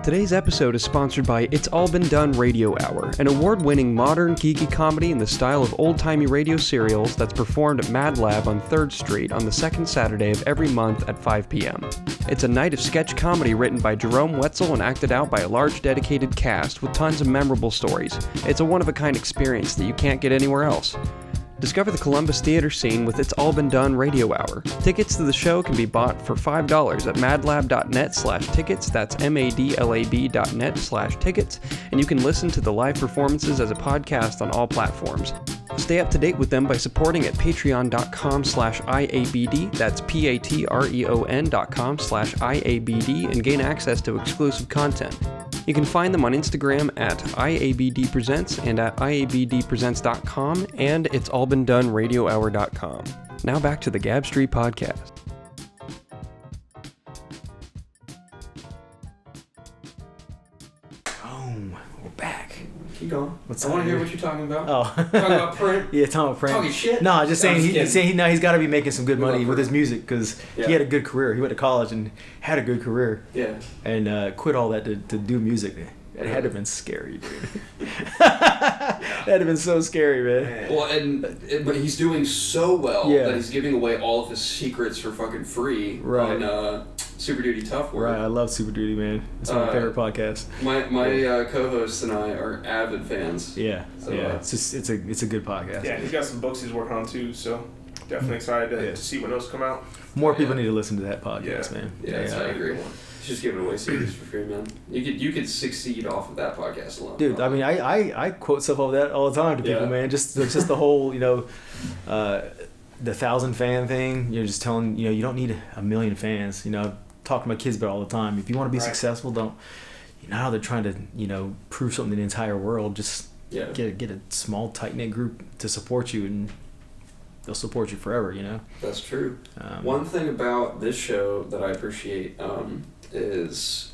Today's episode is sponsored by It's All Been Done Radio Hour, an award-winning modern geeky comedy in the style of old-timey radio serials that's performed at Mad Lab on 3rd Street on the second Saturday of every month at 5 p.m. It's a night of sketch comedy written by Jerome Wetzel and acted out by a large dedicated cast with tons of memorable stories. It's a one-of-a-kind experience that you can't get anywhere else. Discover the Columbus theater scene with It's All Been Done Radio Hour. Tickets to the show can be bought for $5 at madlab.net/tickets. That's madlab.net/tickets. And you can listen to the live performances as a podcast on all platforms. Stay up to date with them by supporting at patreon.com/IABD. That's patreon.com/IABD and gain access to exclusive content. You can find them on Instagram at IABDpresents and at IABDpresents.com and it's all been done radiohour.com. Now back to the Gab Street Podcast. keep going. What's I want to that? hear what you're talking about. Oh. Talking about print. Yeah, talking about print. Talking shit. No, just saying he's got to be making some good We love money with Print. his music because he had a good career. He went to college and had a good career. Yeah. And quit all that to do music. It had to have been scary, dude. That had to have been so scary, man. Well, but he's doing so well Yeah. that he's giving away all of his secrets for fucking free on Super Duty Tough Work. Right, I love Super Duty, man. It's my favorite podcast. My co-hosts and I are avid fans. Yeah, So, yeah. It's a good podcast. Yeah, he's got some books he's working on too, so definitely excited to see when those come out. More people need to listen to that podcast, man. Yeah, I agree. Just giving away secrets for free, man. You could succeed off of that podcast alone. Dude, I mean, I quote stuff over that all the time to people, man. Just the whole, the 1,000 fan thing. You're just telling, you don't need 1 million fans. Talk to my kids about it all the time. If you want to be successful, don't. Now they're trying to, prove something to the entire world. Just get a small, tight knit group to support you, and they'll support you forever. That's true. One thing about this show that I appreciate is,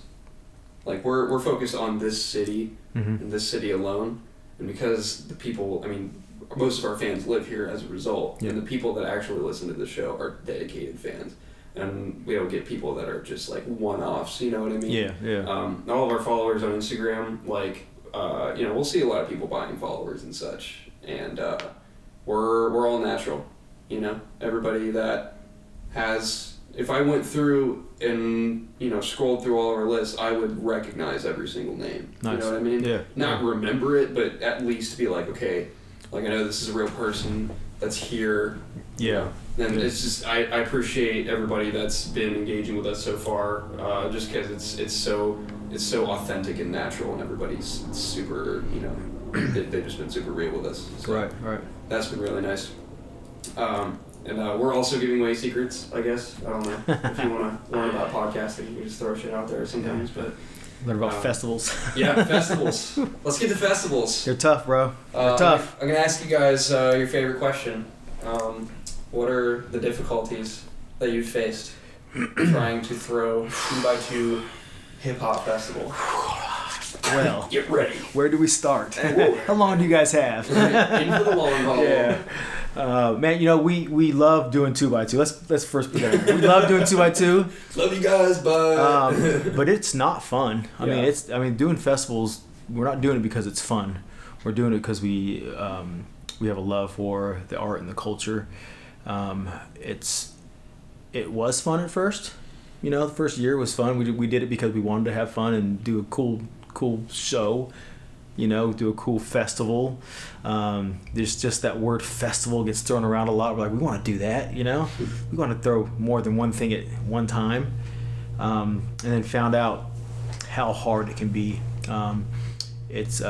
like, we're focused on this city and this city alone, and because the people, most of our fans live here as a result, and the people that actually listen to the show are dedicated fans. And we don't get people that are just like one-offs, you know what I mean? Yeah. All of our followers on Instagram, we'll see a lot of people buying followers and such, and we're all natural, Everybody that has, if I went through and scrolled through all of our lists, I would recognize every single name. Nice. You know what I mean? Yeah. Not remember it, but at least be like, okay, like I know this is a real person that's here. Yeah. And it's just I appreciate everybody that's been engaging with us so far, just because it's so authentic and natural, and everybody's super, they've just been super real with us. So Right. That's been really nice. And we're also giving away secrets, I guess. I don't know if you want to learn about podcasting, you can just throw shit out there sometimes. But Learn about festivals. Yeah, festivals. Let's get to festivals. They're tough, bro. They're tough. I'm gonna ask you guys your favorite question. What are the difficulties that you've faced trying to throw 2x2 hip hop festival? Well, Get ready. Where do we start? How long do you guys have? In for the long haul. Yeah. Man, we love doing 2x2. Let's first put that out. We love doing 2x2. Love you guys, but it's not fun. I mean, doing festivals, we're not doing it because it's fun. We're doing it because we have a love for the art and the culture. It was fun at first. The first year was fun. We did it because we wanted to have fun and do a cool show. Do a cool festival. There's just that word festival gets thrown around a lot. We're like, we want to do that, We want to throw more than one thing at one time. And then found out how hard it can be. It's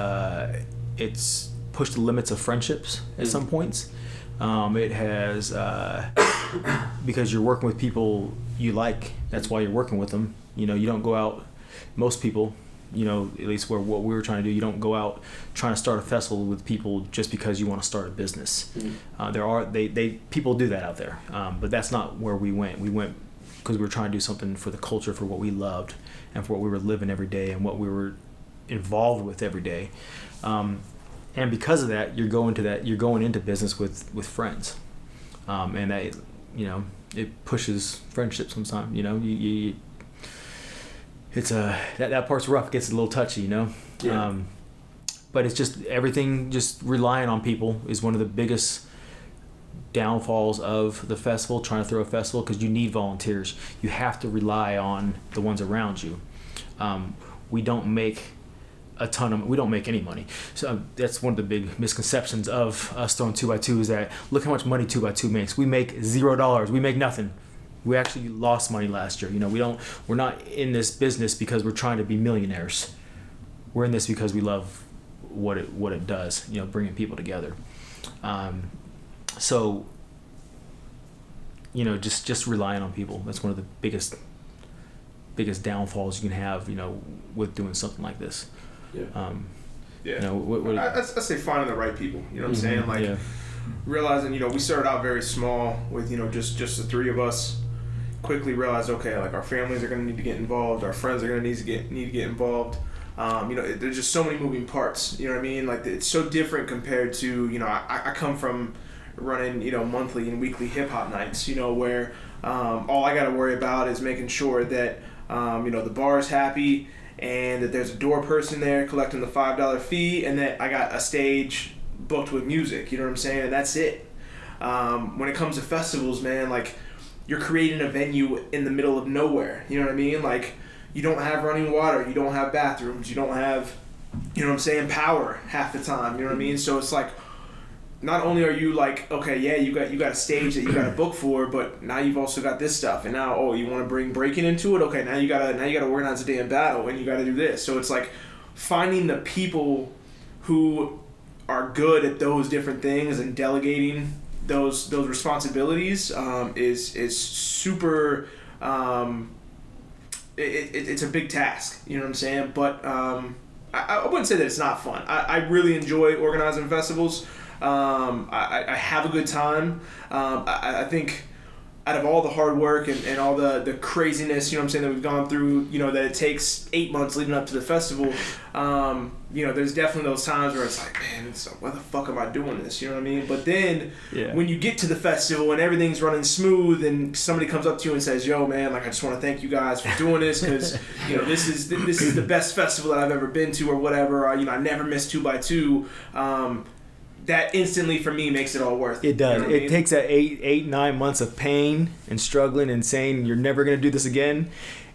pushed the limits of friendships at some points. It has, because you're working with people you like, that's why you're working with them. You don't go out, most people, at least what we were trying to do, you don't go out trying to start a festival with people just because you want to start a business. People do that out there, but that's not where we went. We went because we were trying to do something for the culture, for what we loved, and for what we were living every day and what we were involved with every day. And because of that, you're going into business with friends, and that it pushes friendship sometimes. It's that part's rough. It gets a little touchy, Yeah. But it's just everything. Just relying on people is one of the biggest downfalls of the festival. Trying to throw a festival, because you need volunteers. You have to rely on the ones around you. We don't make we don't make any money. So that's one of the big misconceptions of us throwing 2x2 is that look how much money 2x2 makes. We make $0. We make nothing. We actually lost money last year. We're not in this business because we're trying to be millionaires. We're in this because we love what it does, bringing people together. So just relying on people. That's one of the biggest downfalls you can have, with doing something like this. Yeah. I'd say finding the right people. You know what I'm saying? Like realizing, we started out very small with, just the three of us. Quickly realized, okay, like our families are going to need to get involved, our friends are going to need to get involved. There's just so many moving parts. You know what I mean? Like it's so different compared to I come from running monthly and weekly hip hop nights. Where all I got to worry about is making sure that the bar is happy and that there's a door person there collecting the $5 fee and that I got a stage booked with music. You know what I'm saying? And that's it. When it comes to festivals, man, like you're creating a venue in the middle of nowhere. You know what I mean? Like you don't have running water, you don't have bathrooms, you don't have, power half the time. You know what I mean? So it's like, not only are you like, okay, yeah, you got a stage that you got to book for, but now you've also got this stuff, and now you want to bring breaking into it. Okay, now you gotta organize a damn battle, and you got to do this. So it's like finding the people who are good at those different things and delegating those responsibilities is super. It's a big task. You know what I'm saying? But I wouldn't say that it's not fun. I really enjoy organizing festivals. I have a good time. I think out of all the hard work and all the craziness, that we've gone through, that it takes 8 months leading up to the festival, there's definitely those times where it's like, man, why the fuck am I doing this? You know what I mean? But then when you get to the festival and everything's running smooth and somebody comes up to you and says, yo, man, like, I just want to thank you guys for doing this because, this is the best festival that I've ever been to or whatever. I never missed 2x2. That instantly for me makes it all worth it. It does. You know it takes that 9 months of pain and struggling and saying you're never going to do this again.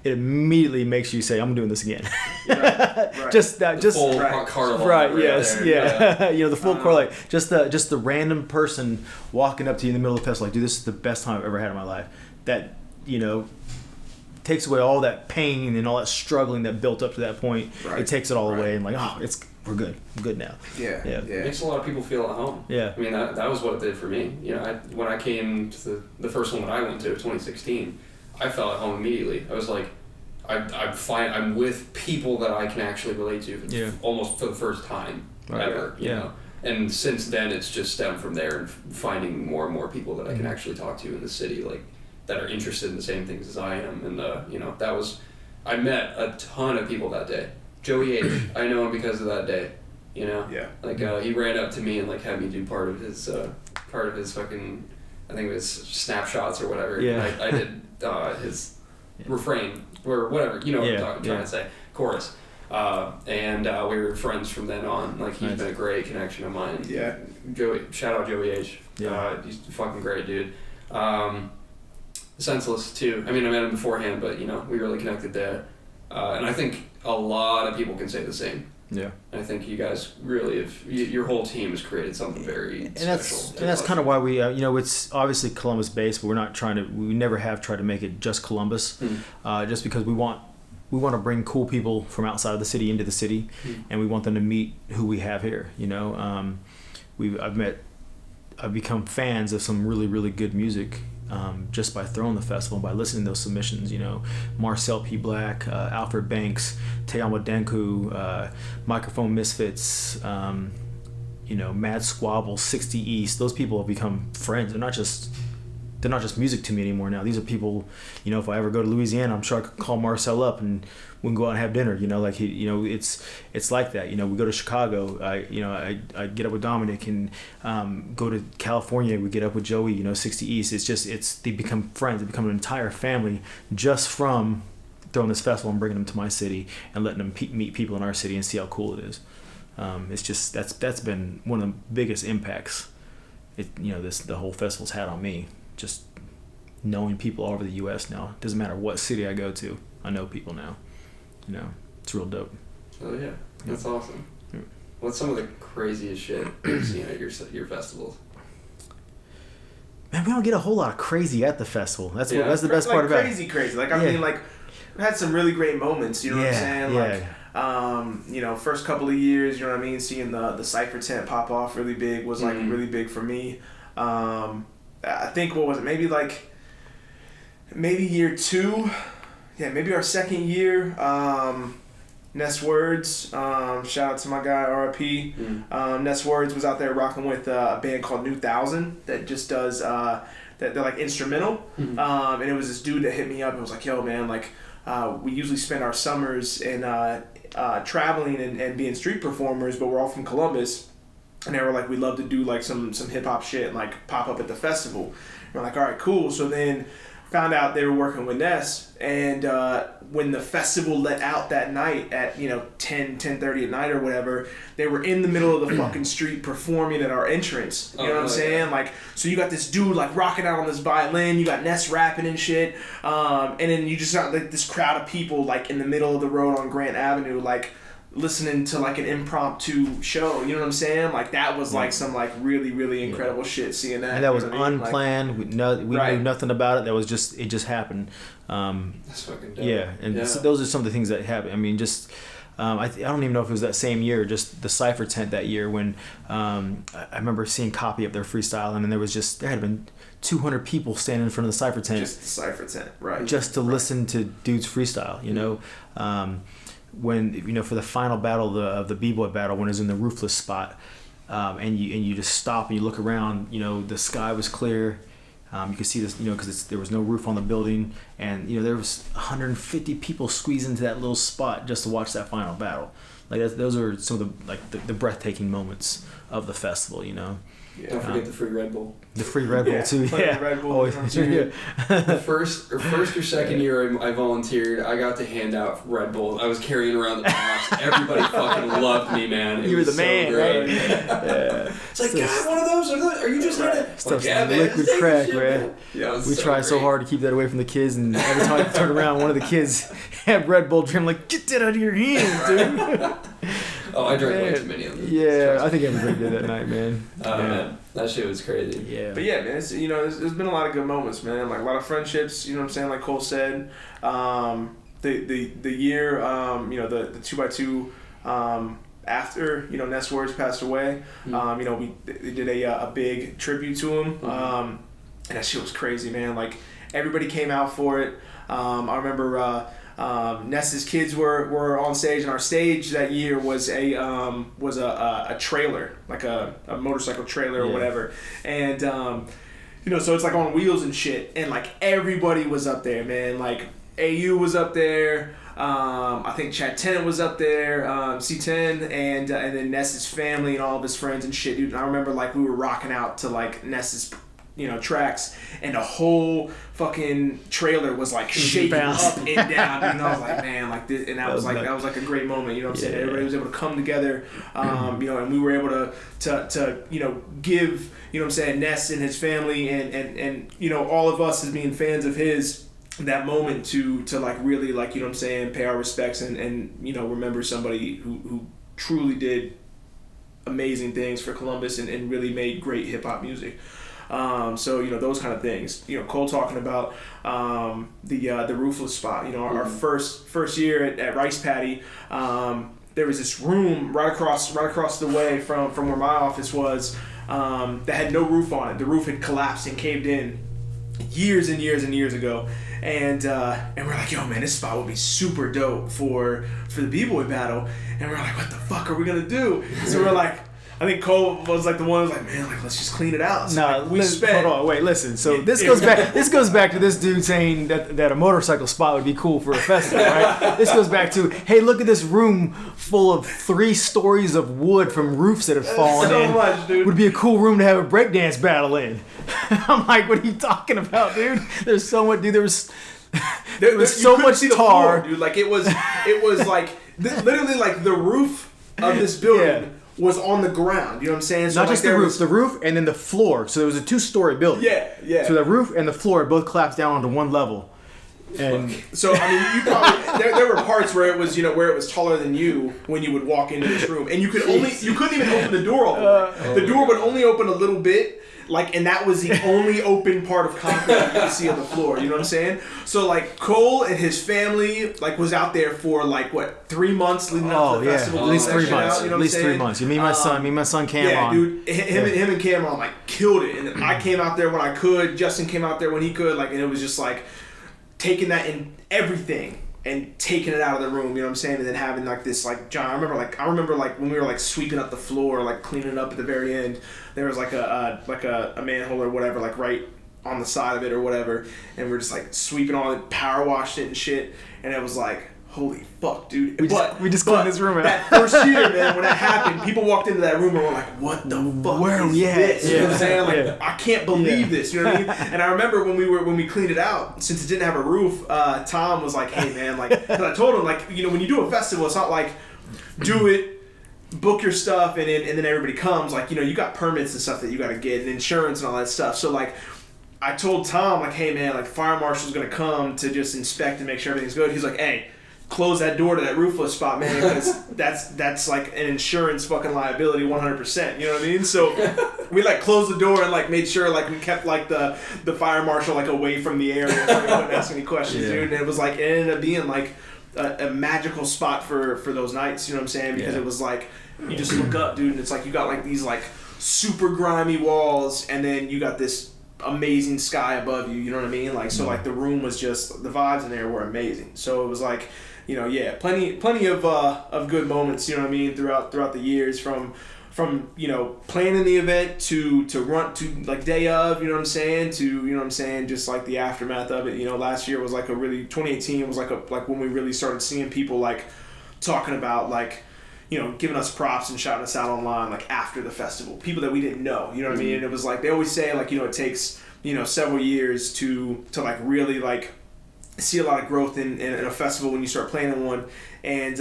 It immediately makes you say, I'm doing this again. Right. Just full carnival. Right. Yes. There. Yeah. The full correlate. Just the random person walking up to you in the middle of the festival, like, dude, this is the best time I've ever had in my life. That takes away all that pain and all that struggling that built up to that point. Right. It takes it all away and like, we're good. I'm good now. Yeah. It makes a lot of people feel at home. Yeah. I mean, that was what it did for me. When I came to the first one that I went to, 2016, I felt at home immediately. I was like, I'm with people that I can actually relate to almost for the first time ever. You know? And since then, it's just stemmed from there and finding more and more people that I can actually talk to in the city, like that are interested in the same things as I am. And I met a ton of people that day. Joey H, I know him because of that day, Yeah. Like he ran up to me and like had me do part of his fucking, I think it was snapshots or whatever. Yeah. I did his refrain or whatever, what I'm trying to say, chorus. And we were friends from then on. Like he's been a great connection of mine. Yeah. Shout out Joey H. Yeah. He's a fucking great dude. Senseless too. I mean, I met him beforehand, but we really connected there. And I think a lot of people can say the same. Yeah. I think you guys really your whole team has created something very special. And that's kind of why we, it's obviously Columbus based, but we never have tried to make it just Columbus, just because we want to bring cool people from outside of the city into the city, and we want them to meet who we have here. I've become fans of some really, really good music. Just by throwing the festival, by listening to those submissions, Marcel P. Black, Alfred Banks, Teyama Denku, Microphone Misfits, Mad Squabble, 60 East. Those people have become friends. They're not just music to me anymore now. These are people, if I ever go to Louisiana, I'm sure I could call Marcel up and we can go out and have dinner. It's like that. We go to Chicago. I get up with Dominic and go to California. We get up with Joey. 60 East. They become friends. They become an entire family just from throwing this festival and bringing them to my city and letting them meet people in our city and see how cool it is. That's been one of the biggest impacts. The whole festival's had on me. Just knowing people all over the U.S. now. Doesn't matter what city I go to. I know people now. It's real dope. Oh yeah, that's awesome. Yeah. What's some of the craziest shit you've seen at your festivals? Man, we don't get a whole lot of crazy at the festival. That's the best part about it. Crazy. Like I mean, like we had some really great moments. You know what I'm saying? Like, first couple of years, you know what I mean. Seeing the Cypher tent pop off really big was like really big for me. I think what was it? Maybe year 2. Yeah, maybe our second year. Ness Words, shout out to my guy RIP. Ness Words was out there rocking with a band called New Thousand that just does they're like instrumental. And it was this dude that hit me up and was like, "Yo, man, like we usually spend our summers in traveling and being street performers, but we're all from Columbus. And they were like, we'd love to do like some hip hop shit and like pop up at the festival. And we're like, all right, cool. So then found out they were working with Ness, and when the festival let out that night at 10:30 at night or whatever, they were in the middle of the fucking street performing at our entrance. You know what I'm saying? Yeah. Like, so you got this dude like rocking out on this violin, you got Ness rapping and shit, and then you just got like this crowd of people like in the middle of the road on Grant Avenue, like listening to like an impromptu show. You know what I'm saying? Like that was like some like really, really incredible shit, seeing that. And that was you know what I mean? unplanned. We knew nothing about it. That was just, it just happened. That's fucking dope. Yeah, and so those are some of the things that happened. I mean, just I don't even know if it was that same year, just the Cypher tent that year when I remember seeing copy of their freestyle, and there had been 200 people standing in front of the Cypher tent. Just the Cypher tent, right? Just to listen to dude's freestyle, you know. When for the final battle of the B-boy battle, when it was in the roofless spot, and you just stop and you look around, the sky was clear. You could see this, because there was no roof on the building, and there was 150 people squeezed into that little spot just to watch that final battle. Like those are some of the breathtaking moments of the festival, Yeah. Don't forget the free Red Bull. The free Red Bull too, yeah. Red Bull, Always, Dude, the first or second year I volunteered, I got to hand out Red Bull. I was carrying around the box. Everybody fucking loved me, man. You were the man, right? Yeah. It's like, God, one of those? Are you just right. handing? Stuff's Like, man, liquid take crack, shit, man. Yeah, We tried so hard to keep that away from the kids, and every time I turn around, one of the kids had Red Bull drink. I'm like, get that out of your hands, dude. Oh, I drank way too many of them. Yeah, I think everybody did that night, man. Man, that shit was crazy. Yeah. But yeah, man, it's, there's been a lot of good moments, man. Like a lot of friendships, you know what I'm saying? Like Cole said, the year, the 2x2, after Ness Words passed away, we did a big tribute to him, and that shit was crazy, man. Like everybody came out for it. I remember Ness's kids were on stage, and our stage that year was a trailer, like a motorcycle trailer or whatever, and so it's like on wheels and shit, and like everybody was up there, man. Like AU was up there. I think Chad Tennant was up there, C10, and then Ness's family and all of his friends and shit, dude. And I remember like we were rocking out to like Ness's tracks, and the whole fucking trailer was like shaking up and down, and I was like, man, like this, and that was like a great moment, you know what I'm saying? Everybody was able to come together, and we were able to give, you know what I'm saying, Ness and his family and all of us as being fans of his, that moment to like really, like, you know what I'm saying, pay our respects and remember somebody who truly did amazing things for Columbus and really made great hip hop music. So those kind of things. Cole talking about the roofless spot. Our first year at Rice Paddy, there was this room right across the way from where my office was, that had no roof on it. The roof had collapsed and caved in years and years and years ago. And we're like, yo, man, this spot would be super dope for the B-boy battle. And we're like, what the fuck are we gonna do? So we're like, I think Cole was like the one who was like, man, like let's just clean it out. So no, like, hold on, wait, listen. So this goes back to this dude saying that a motorcycle spot would be cool for a festival, right? This goes back to, hey, look at this room full of 3 stories of wood from roofs that have fallen so in. much, dude. Would be a cool room to have a breakdance battle in. I'm like, what are you talking about, dude? There's so much, dude. There was so much tar, floor, dude. Like it was like literally like the roof of this building was on the ground. You know what I'm saying? So not like just the roof and then the floor. So there was a 2-story building. Yeah. So the roof and the floor both collapsed down onto one level. And so I mean, you probably there were parts where it was where it was taller than you when you would walk into this room, and you couldn't even open the door all the way. The door would only open a little bit. Like, and that was the only open part of concrete you could see on the floor. You know what I'm saying? So like Cole and his family like was out there for like what 3 months leading up to the festival. At least 3 months. Out, you know at least 3 months. You meet my son Cameron. Yeah, dude. Him and Cameron like killed it. And I came out there when I could. Justin came out there when he could. Like, and it was just like taking that in everything and taking it out of the room, you know what I'm saying? And then having like this like John, I remember like when we were like sweeping up the floor, like cleaning it up at the very end, there was like a manhole or whatever, like right on the side of it or whatever, and we're just like sweeping all it, power washed it and shit, and it was like, holy fuck, dude. We just cleaned this room out. That first year, man, when that happened, people walked into that room and were like, what the fuck is this? You know what I'm saying? Like, I can't believe this. You know what I mean? And I remember when we cleaned it out, since it didn't have a roof, Tom was like, hey, man, like, cause I told him, like, you know, when you do a festival, it's not like, do it, book your stuff, and then everybody comes. Like, you know, you got permits and stuff that you got to get, and insurance and all that stuff. So, like, I told Tom, like, hey, man, like, fire marshal's going to come to just inspect and make sure everything's good. He's like, hey, close that door to that roofless spot, man, because that's like an insurance fucking liability 100%. You know what I mean? So we like closed the door and like made sure like we kept like the fire marshal like away from the area so he wouldn't ask any questions, dude. And it was like, it ended up being like a magical spot for those nights. You know what I'm saying? Because it was like, you just look up, dude, and it's like you got like these like super grimy walls, and then you got this amazing sky above you. You know what I mean? Like, so like the room was just, the vibes in there were amazing. So it was like, you know, yeah, plenty of good moments, you know what I mean, throughout the years, from you know, planning the event to run to like day of, you know what I'm saying, to, you know what I'm saying, just like the aftermath of it. You know, last year was like 2018 was like when we really started seeing people like talking about like, you know, giving us props and shouting us out online like after the festival, people that we didn't know, you know what I mean. And it was like, they always say like, you know, it takes, you know, several years to like really like see a lot of growth in a festival when you start planning one. And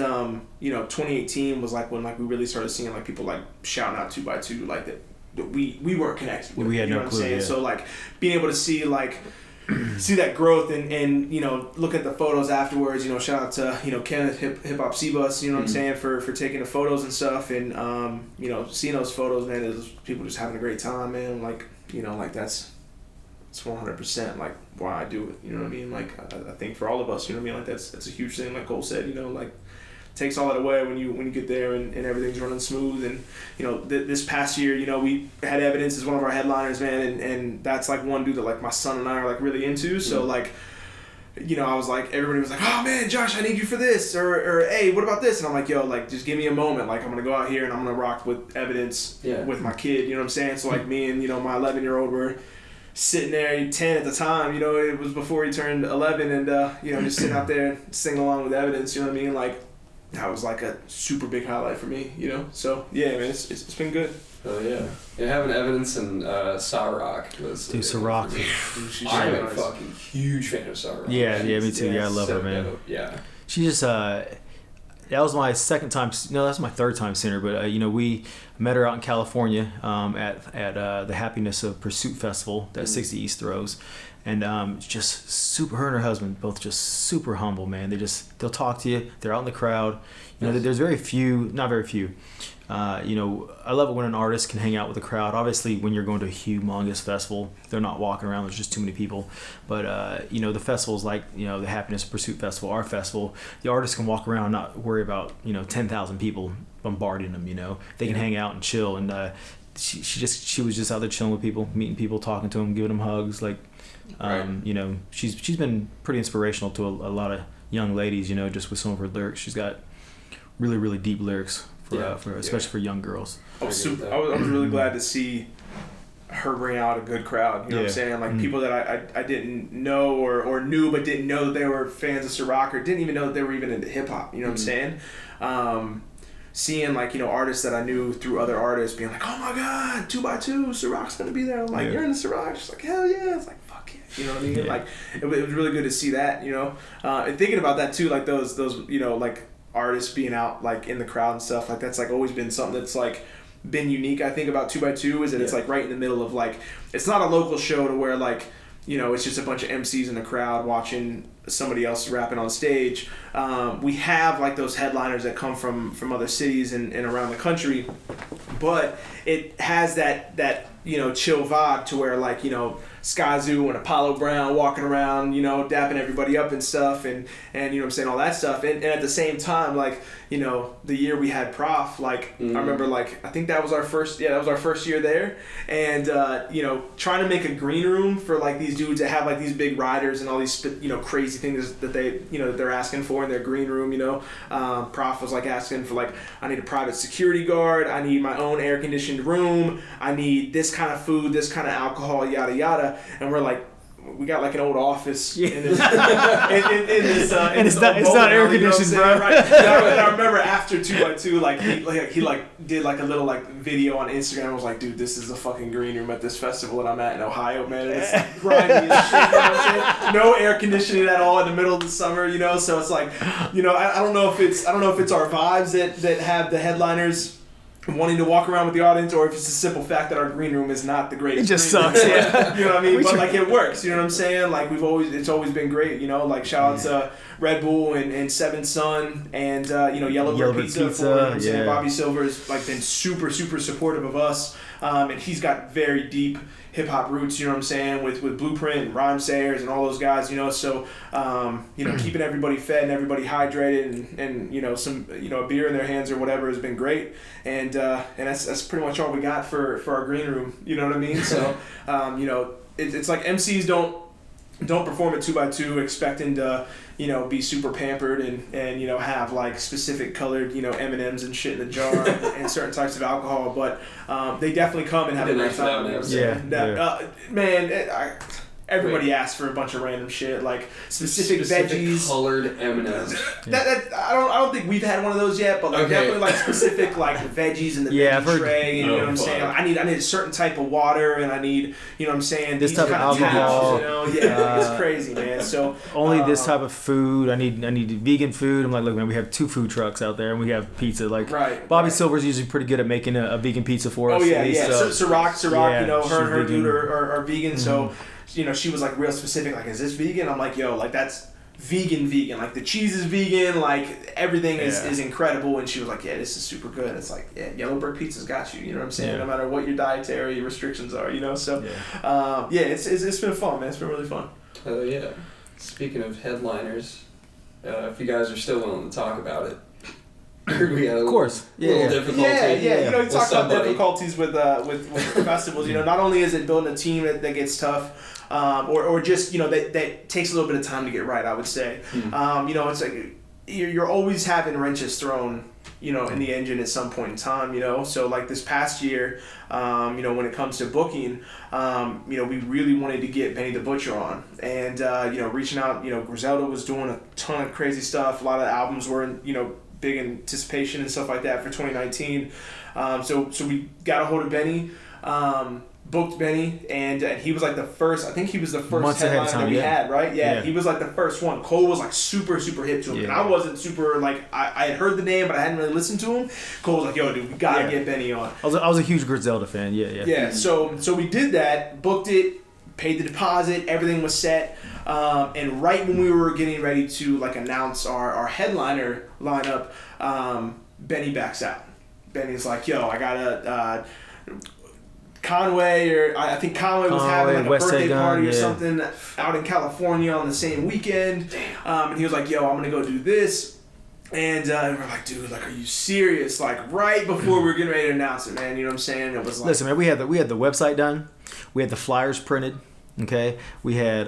you know, 2018 was like when like we really started seeing like people like shouting out 2x2 like that we weren't connected with. We had you know no what clue. I'm saying? Yeah. So like being able to see like see that growth and you know, look at the photos afterwards, you know, shout out to, you know, Kenneth Hip Hop C-Bus, you know what I'm saying, for taking the photos and stuff. And you know, seeing those photos, man, it was people just having a great time, man. Like, you know, like it's 100% like why I do it, you know what I mean? Like I think for all of us, you know what I mean, like that's a huge thing, like Cole said, you know, like takes all that away when you get there and everything's running smooth. And you know, this past year, you know, we had Evidence as one of our headliners, man, and that's like one dude that like my son and I are like really into. So like, you know, I was like, everybody was like, oh man, Josh, I need you for this, or hey, what about this? And I'm like, yo, like just give me a moment, like I'm gonna go out here and I'm gonna rock with Evidence with my kid, you know what I'm saying? So like me and, you know, my 11-year-old were sitting there, 10 at the time, you know, it was before he turned 11, and you know, just sitting out there singing along with Evidence, you know what I mean? Like that was like a super big highlight for me, you know. So yeah, man, it's been good. Oh yeah, having Evidence and Sarok was. Dude, Sarok. I'm a fucking huge fan of Sarok. Yeah, me too. Yeah, I love her, man. Dope. Yeah. She just that was my second time. No, that's my third time seeing her. But you know, we met her out in California at the Happiness of Pursuit Festival that 60 East throws, and just super. Her and her husband both just super humble, man. They'll talk to you. They're out in the crowd. You know, there's not very few. You know, I love it when an artist can hang out with the crowd. Obviously, when you're going to a humongous festival, they're not walking around. There's just too many people. But, you know, the festivals like, you know, the Happiness Pursuit Festival, our festival, the artists can walk around and not worry about, you know, 10,000 people bombarding them, you know. They can hang out and chill. And she was just out there chilling with people, meeting people, talking to them, giving them hugs. Like, you know, she's been pretty inspirational to a lot of young ladies, you know, just with some of her lyrics. She's got really, really deep lyrics. Especially for young girls. I was really glad to see her bring out a good crowd. You know what I'm saying? Like people that I didn't know or knew but didn't know that they were fans of Ciroc, or didn't even know that they were even into hip hop. You know what I'm saying? Seeing like, you know, artists that I knew through other artists being like, oh my God, 2x2, Ciroc's gonna be there. I'm like, you're in the Ciroc? She's like, hell yeah. It's like, fuck yeah. You know what I mean? Yeah. Like it was really good to see that. You know, and thinking about that too, like those you know, like artists being out like in the crowd and stuff, like that's like always been something that's like been unique, I think, about 2x2, is that it's like right in the middle of like, it's not a local show to where like, you know, it's just a bunch of MCs in the crowd watching somebody else rapping on stage. We have like those headliners that come from other cities and around the country, but it has that you know, chill vibe to where like, you know, Skyzoo and Apollo Brown walking around, you know, dapping everybody up and stuff, and you know what I'm saying, all that stuff, and at the same time, like, you know, the year we had Prof, like I remember, like I think that was our first year there, and you know, trying to make a green room for like these dudes that have like these big riders and all these, you know, crazy things that they, you know, that they're asking for in their green room. You know, Prof was like asking for like, I need a private security guard, I need my own air conditioned room, I need this kind of food, this kind of alcohol, yada yada. And we're like, we got like an old office in this, and it's not air conditioned, bro. Right. And I remember after 2x2, like he did like a little like video on Instagram. I was like, dude, this is the fucking green room at this festival that I'm at in Ohio, man. And it's like grimy as shit. You know what I'm saying? No air conditioning at all in the middle of the summer, you know. So it's like, you know, I don't know if it's our vibes that have the headliners wanting to walk around with the audience, or if it's a simple fact that our green room is not the greatest. It just green room. sucks, yeah. You know what I mean? But like it works, you know what I'm saying? Like it's always been great, you know, like shout out to Red Bull and Seven Sun and you know, Yellowbird Pizza for, you know what I'm saying? Bobby Silver's like been super supportive of us. And he's got very deep hip hop roots, you know what I'm saying, with Blueprint and Rhyme Sayers and all those guys, you know, so you know, keeping everybody fed and everybody hydrated and you know, some, you know, a beer in their hands or whatever has been great, and that's pretty much all we got for our green room, you know what I mean? So you know, it's like MCs don't perform at 2x2 expecting to, you know, be super pampered and you know, have like specific colored, you know, M&Ms and shit in the jar and certain types of alcohol, but they definitely come and have a great time. Man, everybody asks for a bunch of random shit, like specific veggies, colored M&Ms. That I don't think we've had one of those yet, but like definitely like specific like veggies in the veggie tray. And, you know what I'm saying? Like, I need a certain type of water, and I need, you know what I'm saying, this type of alcohol. You know, yeah, it's crazy, man. So only this type of food. I need vegan food. I'm like, look, man, we have 2 food trucks out there, and we have pizza. Like Bobby Silver's usually pretty good at making a vegan pizza for us. Oh yeah, yeah. Ciroc, you know, her and her dude are vegan, so. You know, she was like real specific, like, is this vegan? I'm like, yo, like that's vegan. Like the cheese is vegan, like everything is incredible. And she was like, yeah, this is super good. It's like, yeah, Yellowbird Pizza's got you. You know what I'm saying? No matter what your dietary restrictions are, you know. So, it's been fun, man. It's been really fun. Oh yeah. Speaking of headliners, if you guys are still willing to talk about it. We had a little difficulty. Yeah. You know, you talk about difficulties with festivals. You know, not only is it building a team that gets tough, or just, you know, that takes a little bit of time to get right, I would say. You know, it's like you're always having wrenches thrown, you know, in the engine at some point in time, you know. So like this past year, you know, when it comes to booking, you know, we really wanted to get Benny the Butcher on, and you know, reaching out, you know, Griselda was doing a ton of crazy stuff. A lot of the albums were, you know, big anticipation and stuff like that for 2019. So we got a hold of Benny, booked Benny, and he was like the first, I think he was the first headline that we had, right? Yeah, he was like the first one. Cole was like super hip to him, and I wasn't super, like, I had heard the name, but I hadn't really listened to him. Cole was like, yo, dude, we gotta get Benny on. I was a huge Griselda fan, Yeah, so we did that, booked it, paid the deposit, everything was set. And right when we were getting ready to like announce our headliner lineup, Benny backs out. Benny's like, yo, I got Conway, or I think Conway was having like a birthday party or something out in California on the same weekend. And he was like, yo, I'm gonna go do this. And we're like, dude, like, are you serious? Like, right before we were getting ready to announce it, man. You know what I'm saying? It was like, listen, man, we had the website done, we had the flyers printed. Okay, we had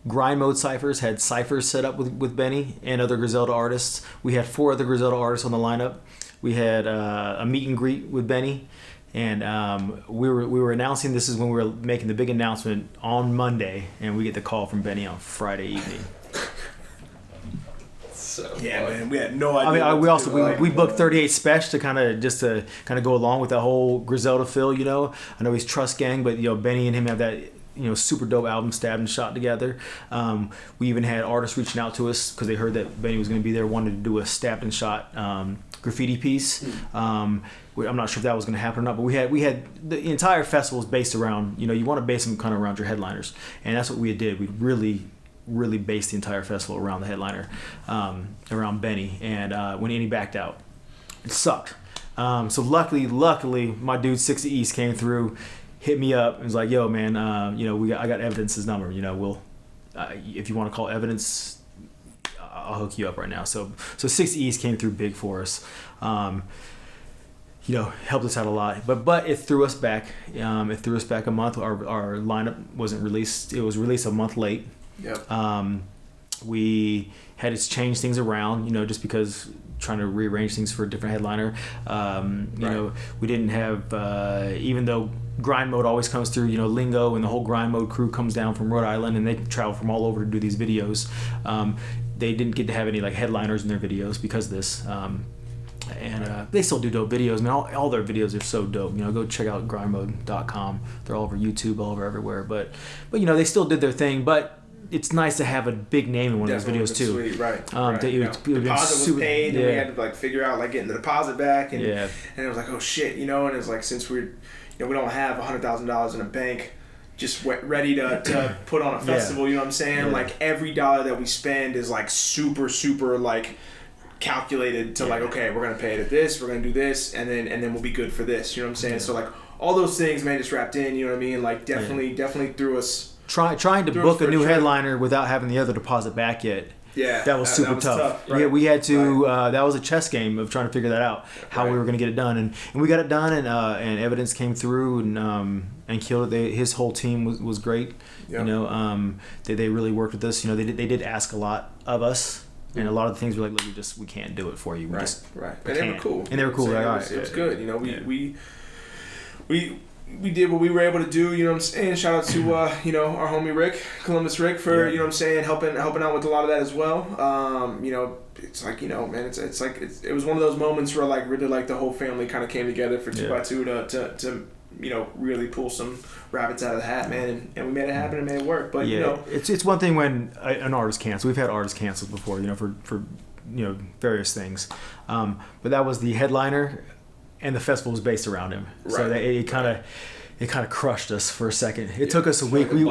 Grind Mode Cyphers, had ciphers set up with Benny and other Griselda artists. We had 4 other Griselda artists on the lineup. We had a meet and greet with Benny, and we were announcing, this is when we were making the big announcement on Monday, and we get the call from Benny on Friday evening. Man, we had no idea. I mean, we booked 38 Special to kind of go along with the whole Griselda feel, you know. I know he's Trust Gang, but, you know, Benny and him have that, you know, super dope album, Stabbed and Shot together. We even had artists reaching out to us because they heard that Benny was going to be there, wanted to do a Stabbed and Shot graffiti piece. I'm not sure if that was going to happen or not, but we had the entire festival is based around, you know, you want to base them kind of around your headliners, and that's what we did. We really based the entire festival around the headliner, around Benny, and when Annie backed out, it sucked. So luckily, my dude 60 East came through, hit me up, and was like, "Yo, man, you know, I got Evidence's number. You know, if you want to call Evidence, I'll hook you up right now." So 60 East came through big for us. You know, helped us out a lot, but it threw us back. It threw us back a month. Our lineup wasn't released. It was released a month late. Yep. We had to change things around, you know, just because trying to rearrange things for a different headliner. You know, we didn't have even though Grind Mode always comes through. You know, Lingo and the whole Grind Mode crew comes down from Rhode Island, and they travel from all over to do these videos. They didn't get to have any like headliners in their videos because of this. And they still do dope videos. I mean, all their videos are so dope. You know, go check out grindmode.com. They're all over YouTube, all over everywhere. But you know, they still did their thing. But it's nice to have a big name in one of those videos too. Sweet, right. Deposit was paid, and we had to like figure out like getting the deposit back, and it was like, oh shit, you know. And it's like, since we don't have $100,000 in a bank, just ready to put on a festival. You know what I'm saying? Like every dollar that we spend is like super like calculated to like, okay, we're gonna pay it at this, we're gonna do this, and then we'll be good for this. You know what I'm saying? So like all those things, man, just wrapped in. You know what I mean? Like definitely threw us. Trying to book a new headliner without having the other deposit back yet. Yeah, that was super tough. Right. We had to. That was a chess game of trying to figure that out, how we were going to get it done, and we got it done, and evidence came through and killed it. His whole team was great. Yep. You know, they really worked with us. You know, they did ask a lot of us, and a lot of the things were like, look, we can't do it for you. And they were cool. And they were cool. It was good. You know, we did what we were able to do, you know what I'm saying? Shout out to, you know, our homie Rick, Columbus Rick, for, you know what I'm saying, helping out with a lot of that as well. You know, it's like, you know, man, it's like, it was one of those moments where, like, really, like, the whole family kind of came together for 2x2 to you know, really pull some rabbits out of the hat, man, and we made it happen and made it work. But, you know. It's one thing when an artist cancels. We've had artists canceled before, you know, for you know, various things. But that was the headliner, and the festival was based around him. Right. So that it kind of crushed us for a second. It took us a week. We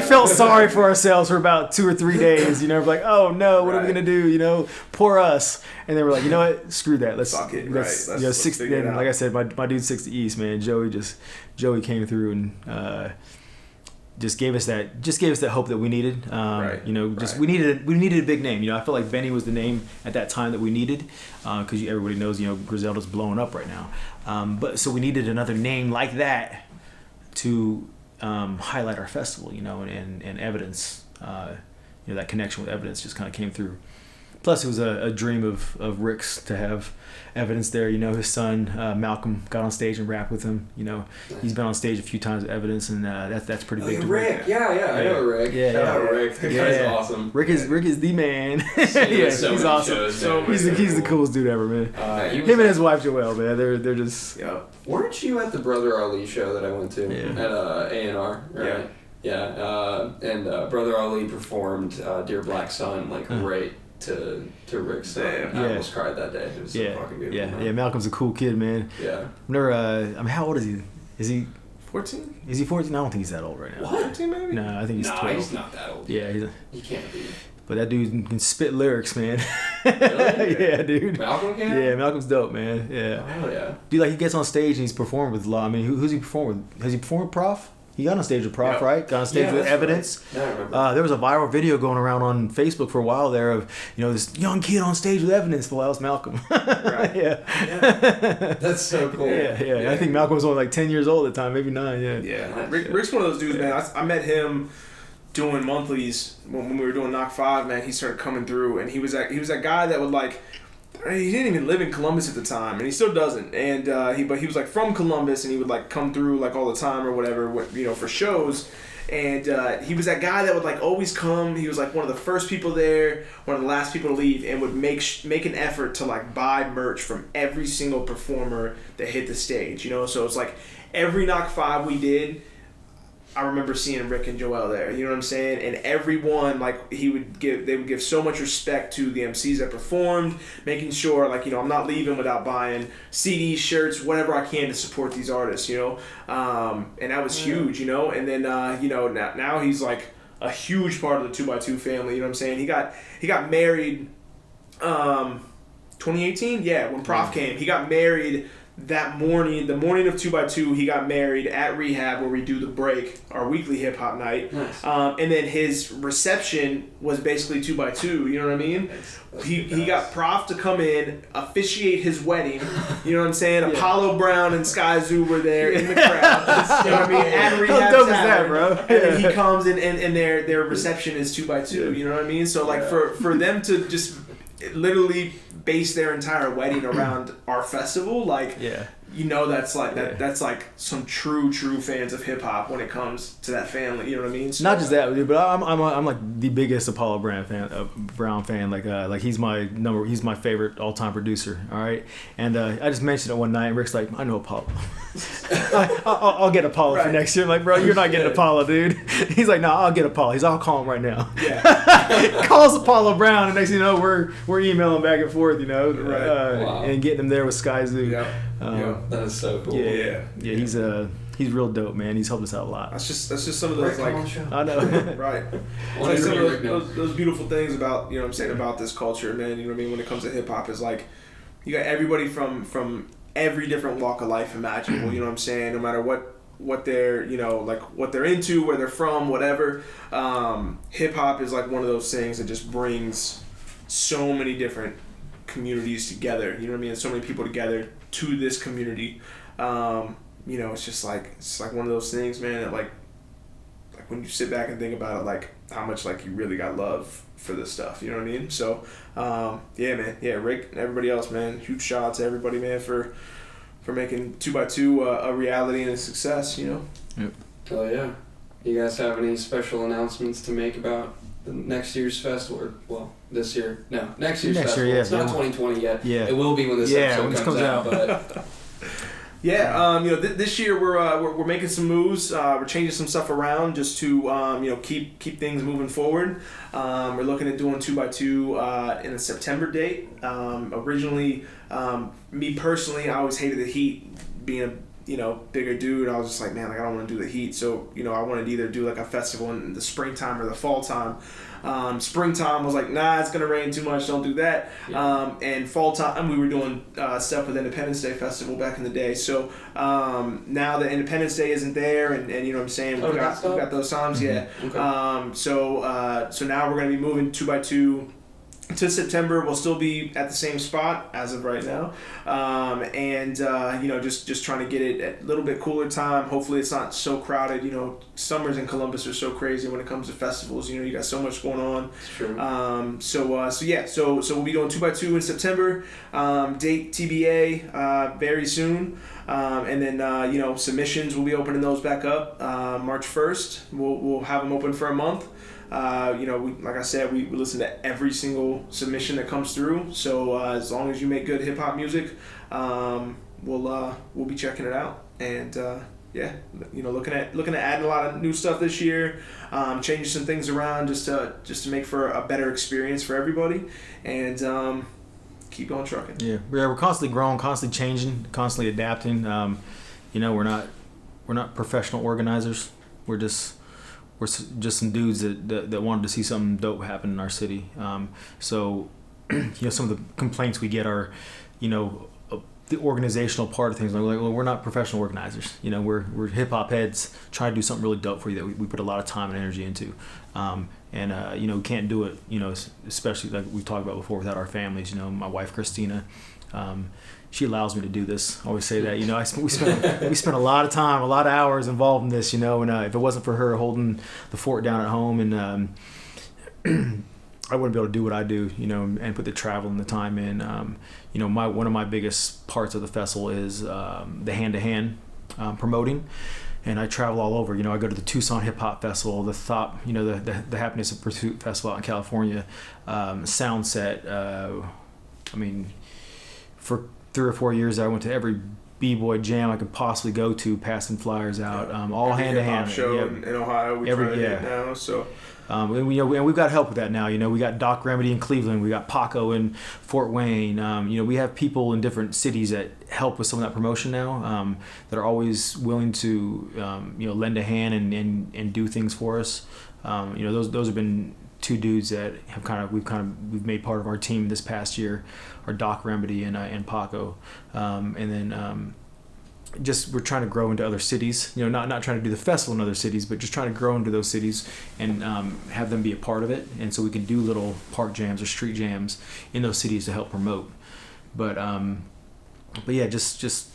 felt sorry for ourselves for about 2 or 3 days. You know, we're like, oh no, what are we gonna do? You know, poor us. And then we're like, you know what? Screw that. Let's fuck it. Let's you know, 60. Then, like I said, my dude 60 East, man. Joey came through and just gave us that hope that we needed. You know, we needed a big name. You know, I felt like Benny was the name at that time that we needed, because everybody knows, you know, Griselda's blowing up right now. But so we needed another name like that to highlight our festival, you know, and evidence. You know, that connection with evidence just kind of came through. Plus, it was a dream of Rick's to have evidence there. You know, his son Malcolm got on stage and rapped with him. You know, he's been on stage a few times with evidence, and that's pretty big. Rick, I know Rick. Shout out Rick. That guy's awesome. Rick is the man. He's awesome. He's the coolest dude ever, man. Him and his wife Joelle, man. They're just. Yeah. Weren't you at the Brother Ali show that I went to at A&R? Right? Yeah. And Brother Ali performed "Dear Black Sun" like right to Rick's son. I almost cried that day. It was so fucking beautiful. Yeah. Malcolm's a cool kid, man. Yeah. I mean, how old is he? Is he 14? Is he 14? I don't think he's that old right now. What? 14 maybe? No, I think he's 12. He's not that old. Yeah, he can't be. But that dude can spit lyrics, man. Really? Yeah, dude. Malcolm can? Yeah, Malcolm's dope, man. Yeah. Oh, yeah. Dude, like, he gets on stage and he's performed with I mean, who's he performed with? Has he performed with Prof? He got on stage with Prof, right? Got on stage with Evidence. Right. Yeah, I remember. There was a viral video going around on Facebook for a while there of, you know, this young kid on stage with Evidence. Well, that was Malcolm. Right. Yeah. That's so cool. Yeah. I think Malcolm was only like 10 years old at the time, maybe 9. Yeah. Rick's one of those dudes, man. I met him doing monthlies when we were doing Knock 5, man. He started coming through, and he was that guy that would, like, he didn't even live in Columbus at the time, and he still doesn't. And he was like from Columbus, and he would like come through like all the time or whatever, you know, for shows. And he was that guy that would like always come. He was like one of the first people there, one of the last people to leave, and would make an effort to like buy merch from every single performer that hit the stage. You know, so it's like every Knock 5 we did, I remember seeing Rick and Joelle there, you know what I'm saying? And everyone, like, they would give so much respect to the MCs that performed, making sure, like, you know, I'm not leaving without buying CDs, shirts, whatever I can to support these artists, you know? And that was huge, you know? And then, you know, now he's, like, a huge part of the 2x2 family, you know what I'm saying? He got married, 2018? Yeah, when Prof came. He got married that morning, the morning of 2x2, he got married at Rehab where we do the break, our weekly hip hop night. Nice. And then his reception was basically 2x2, you know what I mean? He got Prof to come in, officiate his wedding, you know what I'm saying? Apollo Brown and Sky Zoo were there in the crowd, you know what I mean? At Rehab. How dope is that, bro? And then he comes and their reception is 2x2, you know what I mean? So like for them to just literally base their entire wedding around our festival, like that's like that's like some true fans of hip hop when it comes to that family. You know what I mean? So, not just that, but I'm like the biggest Apollo Brown fan. Like he's my favorite all time producer. All right, and I just mentioned it one night, and Rick's like, I know Apollo. I'll get Apollo for next year. I'm like, bro, you're not getting Apollo, dude. He's like, no, I'll get Apollo. I'll call him right now. Yeah. Calls Apollo Brown, and next thing you know, we're emailing back and forth, and getting him there with Sky Zoo. That is so cool. Yeah. He's real dope, man. He's helped us out a lot. That's just some of those I know. Right. Like some of those beautiful things about what I'm saying about this culture, man. You know what I mean? When it comes to hip hop, is like you got everybody from every different walk of life imaginable. You know what I'm saying? No matter what they're what they're into, where they're from, whatever. Hip hop is like one of those things that just brings so many different communities together. You know what I mean? And so many people together to this community. It's just like one of those things, man, that like when you sit back and think about it, like how much like you really got love for this stuff, you know what I mean? So man, Rick and everybody else, man, huge shout out to everybody, man, for making 2x2 a reality and a success, Yep. Oh yeah. You guys have any special announcements to make about the next year's festival? This year. No, next year's festival. Year, it's not 2020 yet. Yeah. It will be when this episode comes out. But this year we're making some moves. We're changing some stuff around just to keep things moving forward. We're looking at doing 2x2 in a September date. Originally, me personally, I always hated the heat. Being a bigger dude, I was just like, man, like I don't want to do the heat. So I wanted to either do like a festival in the springtime or the fall time. Springtime was like, nah, it's gonna rain too much, don't do that. And fall time we were doing stuff with Independence Day Festival back in the day. So now that Independence Day isn't there, and you know what I'm saying, we've got those times. Mm-hmm. Okay. So now we're gonna be moving 2x2 to September. We'll still be at the same spot as of right now, just trying to get it a little bit cooler time. Hopefully it's not so crowded. Summers in Columbus are so crazy when it comes to festivals. You got so much going on. It's true. So we'll be doing 2x2 in September. Date TBA very soon. And then submissions, we'll be opening those back up March 1st. We'll have them open for a month. Like I said, we listen to every single submission that comes through. So as long as you make good hip hop music, we'll be checking it out. And looking at adding a lot of new stuff this year, changing some things around just to make for a better experience for everybody, and keep on trucking. Yeah, we're constantly growing, constantly changing, constantly adapting. We're not professional organizers. We're just some dudes that wanted to see something dope happen in our city. Some of the complaints we get are, the organizational part of things. Like, well, we're not professional organizers. We're hip hop heads trying to do something really dope for you that we put a lot of time and energy into. We can't do it, especially like we talked about before, without our families. My wife Christina, she allows me to do this. I always say that. We spent a lot of time, a lot of hours involved in this. And if it wasn't for her holding the fort down at home, and I wouldn't be able to do what I do, and put the travel and the time in. One of my biggest parts of the festival is the hand-to-hand promoting. And I travel all over. I go to the Tucson Hip Hop Festival, the THOP, the Happiness of Pursuit Festival out in California, Soundset. For 3 or 4 years, I went to every B-boy jam I could possibly go to, passing flyers out, all hand to hand. Show in Ohio, we try to get now. So. And we've got help with that now. We got Doc Remedy in Cleveland, we got Paco in Fort Wayne. We have people in different cities that help with some of that promotion now, that are always willing to lend a hand and do things for us. Those have been two dudes that have we've made part of our team this past year, are Doc Remedy and Paco, and then. Just we're trying to grow into other cities, not trying to do the festival in other cities, but just trying to grow into those cities and have them be a part of it, and so we can do little park jams or street jams in those cities to help promote. But yeah, just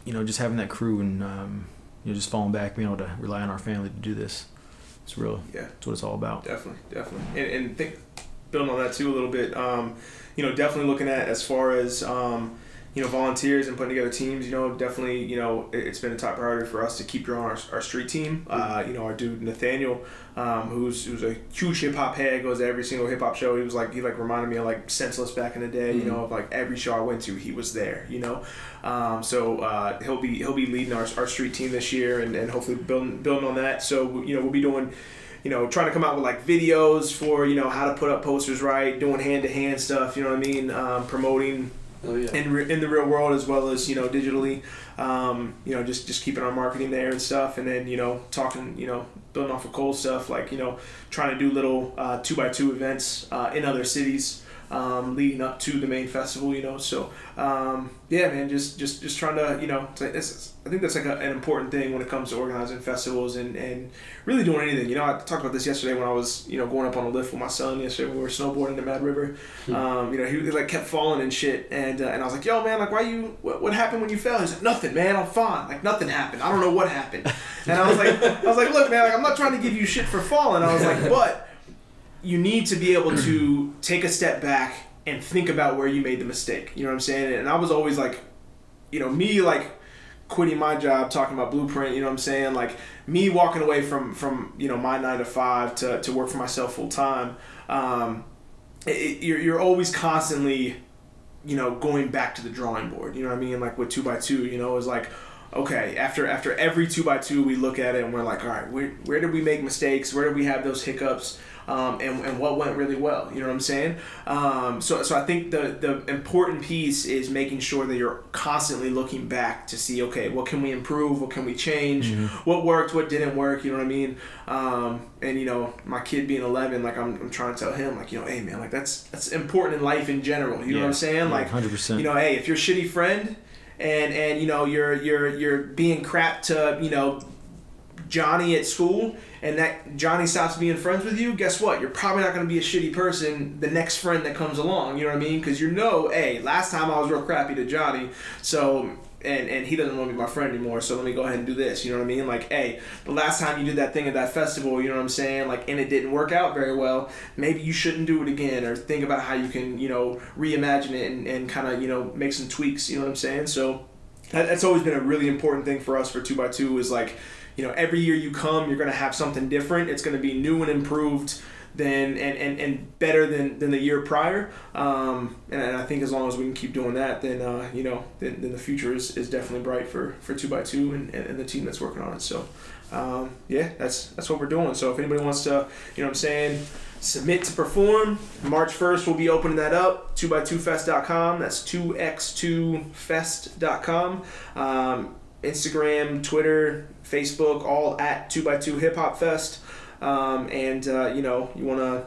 having that crew and just falling back, being able to rely on our family to do this. It's real. Yeah, it's what it's all about. Definitely. And building on that too a little bit. Definitely looking at as far as volunteers and putting together teams. Definitely, it's been a top priority for us to keep growing our street team. Our dude Nathaniel, who's a huge hip hop head, goes to every single hip hop show. He reminded me of like Senseless back in the day. Of like every show I went to, he was there. So he'll be leading our street team this year and hopefully building on that. So we'll be doing. Trying to come out with like videos for how to put up posters right, doing hand-to-hand stuff. Promoting. Oh, yeah. In the real world as well as digitally, just keeping our marketing there and stuff, and then talking building off of Cole's stuff, like trying to do little 2x2 events in other cities leading up to the main festival. So yeah, man, just trying to I think that's like an important thing when it comes to organizing festivals and really doing anything. I talked about this yesterday when I was going up on a lift with my son yesterday when we were snowboarding the Mad River. He like kept falling and shit, and I was like, yo man, like what happened when you fell? He's like, nothing, man, I'm fine, like nothing happened, I don't know what happened. And I was like look man, like I'm not trying to give you shit for falling. I was like, but you need to be able to take a step back and think about where you made the mistake. You know what I'm saying? And I was always like, me like quitting my job, talking about Blueprint, you know what I'm saying? Like me walking away from my 9 to 5 to work for myself full time. You're always constantly, going back to the drawing board. You know what I mean? Like with 2x2, it's like, okay, after every 2x2 we look at it and we're like, all right, where did we make mistakes? Where did we have those hiccups? And what went really well, you know what I'm saying? So I think the important piece is making sure that you're constantly looking back to see, okay, what can we improve? What can we change? Mm-hmm. What worked? What didn't work? You know what I mean? And my kid being 11, like I'm trying to tell him, like, hey man, like that's important in life in general. You know what I'm saying? Like 100%. Hey, if you're a shitty friend and you're being crap to Johnny at school, and that Johnny stops being friends with you, guess what? You're probably not going to be a shitty person the next friend that comes along, you know what I mean? Because hey, last time I was real crappy to Johnny, so, and he doesn't want to be my friend anymore, so let me go ahead and do this, you know what I mean? Like, hey, the last time you did that thing at that festival, you know what I'm saying? Like, and it didn't work out very well, maybe you shouldn't do it again, or think about how you can, reimagine it and kind of, make some tweaks, you know what I'm saying? So that's always been a really important thing for us for 2x2 is like, every year you come, you're going to have something different. It's going to be new and improved than and better than the year prior. And I think as long as we can keep doing that, then then the future is definitely bright for 2x2 and the team that's working on it. So yeah, that's what we're doing. So if anybody wants to, submit to perform, March 1st we'll be opening that up. 2x2fest.com. That's 2x2fest.com. Instagram, Twitter, Facebook, all at 2x2 Hip Hop Fest. You want to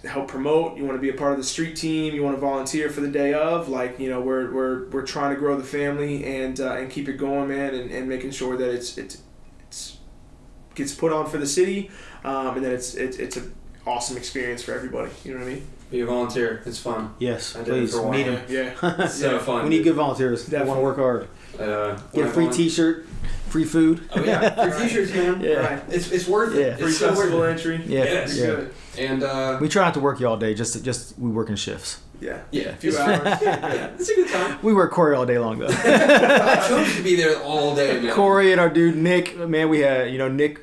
help promote, you want to be a part of the street team, you want to volunteer for the day of, like, we're trying to grow the family and keep it going, man, and making sure that it's gets put on for the city, and that it's an awesome experience for everybody. You know what I mean? Be a volunteer. It's fun. Yes, please meet them. Yeah, it's so fun. We need good volunteers. They want to work hard. Get a free T-shirt, free food. Oh yeah, free T-shirts, man. Yeah, right. It's worth it. Yeah. Free so festival entry. Yeah, yes. yeah. Good. And we try not to work you all day. Just we work in shifts. Yeah, a few it's hours. Yeah, it's a good time. We work Cory all day long though. I chose to be there all day, man. Cory and our dude Nick, man, we had Nick.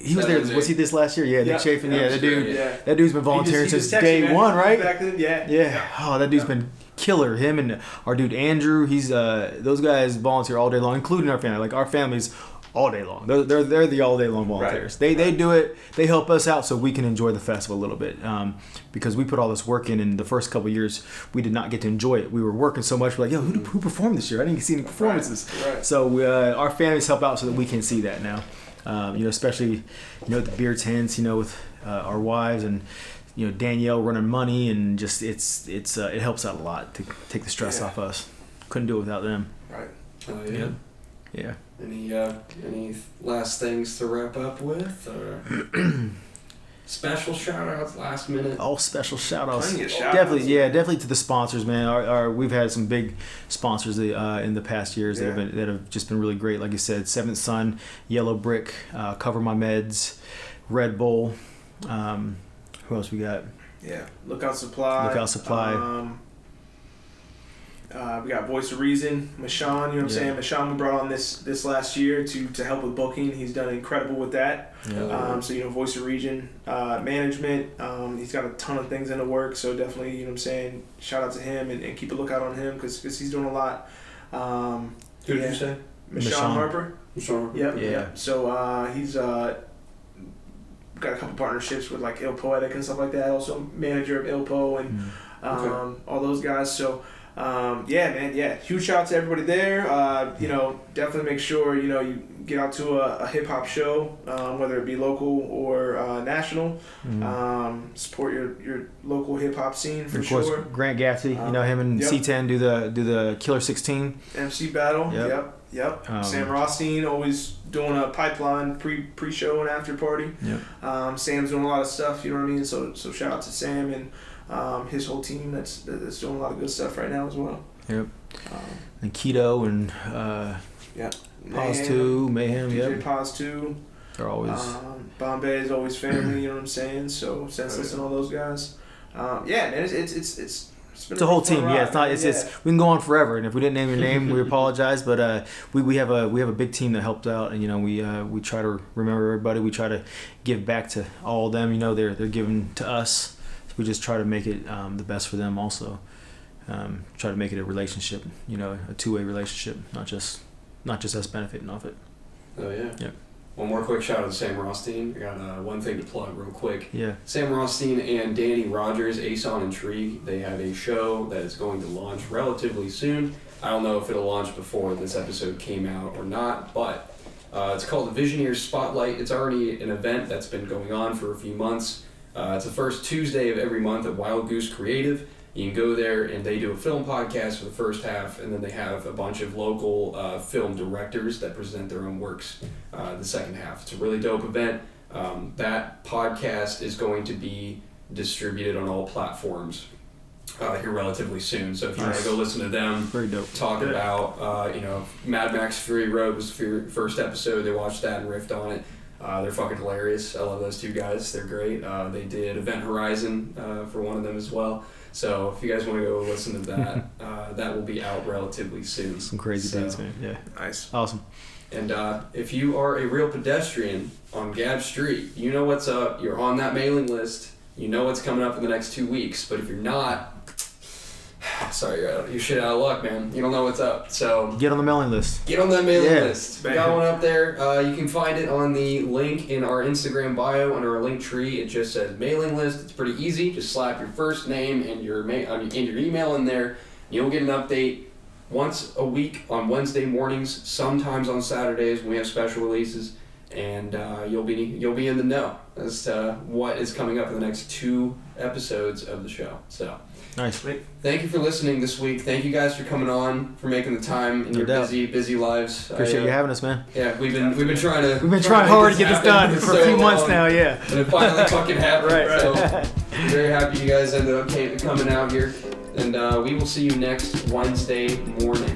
He was there. Was he this last year? Yeah, Nick Chafin. Yeah, that dude. Yeah. That dude's been volunteering since day one, right? Back then, yeah. Yeah. Oh, that dude's been killer. Him and our dude Andrew. He's those guys volunteer all day long, including our family. Like our family's all day long. They're the all day long volunteers. Right. They do it. They help us out so we can enjoy the festival a little bit. Because we put all this work in, and the first couple of years we did not get to enjoy it. We were working so much. We're like, yo, who performed this year? I didn't see any performances. Right. So our families help out so that we can see that now. Especially, the beer tents, with our wives and, Danielle running money, and just it helps out a lot to take the stress off us. Couldn't do it without them. Right. Oh yeah. Yeah. Any last things to wrap up with, or special shout outs last minute? All special shout outs. Plenty of shout outs. Definitely to the sponsors, man. We've had some big sponsors in the past years that have just been really great. Like you said, Seventh Son, Yellow Brick, Cover My Meds, Red Bull. Who else we got? Yeah, Lookout Supply. Lookout Supply. We got Voice of Reason, Mashawn, you know what I'm saying? Mashawn we brought on this last year to help with booking. He's done incredible with that. Yeah. So, Voice of Reason, management, he's got a ton of things in the works, so definitely, you know what I'm saying, shout out to him and keep a lookout on him because he's doing a lot. Who did you say? Mashawn Harper. Mashawn. Yep. So he's got a couple partnerships with like Il Poetic and stuff like that, also manager of Ilpo and all those guys, so huge shout out to everybody there. Definitely make sure you get out to a hip hop show, whether it be local or national. Support your local hip hop scene for sure. Of course, Grant Gatsby, him and C10 do the Killer 16 MC battle. Yep. Sam Rothstein always doing a pipeline pre-show and after party. Yep. Sam's doing a lot of stuff. You know what I mean. So shout out to Sam and his whole team that's doing a lot of good stuff right now as well. Yep. And Keto and Pause 2, Mayhem. DJ Pause 2. They're always Bombay is always family. You know what I'm saying. So Senseless and all those guys. Man, it's a whole team. Yeah, it's we can go on forever. And if we didn't name your name, we apologize. But we have a big team that helped out, and we try to remember everybody. We try to give back to all of them. They're giving to us. We just try to make it the best for them also. Try to make it a relationship, a two-way relationship, not just us benefiting off it. Oh, yeah. Yeah. One more quick shout out to Sam Rothstein. I got one thing to plug real quick. Yeah. Sam Rothstein and Danny Rogers, Ace on Intrigue, they have a show that is going to launch relatively soon. I don't know if it'll launch before this episode came out or not, but it's called the Visioneers Spotlight. It's already an event that's been going on for a few months. It's the first Tuesday of every month at Wild Goose Creative. You can go there and they do a film podcast for the first half, and then they have a bunch of local film directors that present their own works the second half. It's a really dope event. That podcast is going to be distributed on all platforms here relatively soon. So if you want to go listen to them, very dope. Talk about, Mad Max Fury Road was the first episode. They watched that and riffed on it. They're fucking hilarious. I love those two guys. They're great. They did Event Horizon for one of them as well. So if you guys want to go listen to that, that will be out relatively soon. Some crazy days, man. Yeah. Nice. Awesome. And if you are a real pedestrian on Gab Street, you know what's up. You're on that mailing list. You know what's coming up in the next 2 weeks. But if you're not, sorry, you're shit out of luck, man. You don't know what's up. So get on the mailing list. Get on that mailing list. We got one up there. You can find it on the link in our Instagram bio under our link tree. It just says mailing list. It's pretty easy. Just slap your first name and your email in there. You'll get an update once a week on Wednesday mornings, sometimes on Saturdays when we have special releases, and you'll be in the know as to what is coming up in the next 2 episodes of the show. So. Nice. Thank you for listening this week. Thank you guys for coming on, for making the time in your busy lives. Appreciate you having us, man. Yeah, we've been trying hard to get this done for a few months now. Yeah. And it finally fucking happened. Right. So very happy you guys ended up coming out here, and we will see you next Wednesday morning.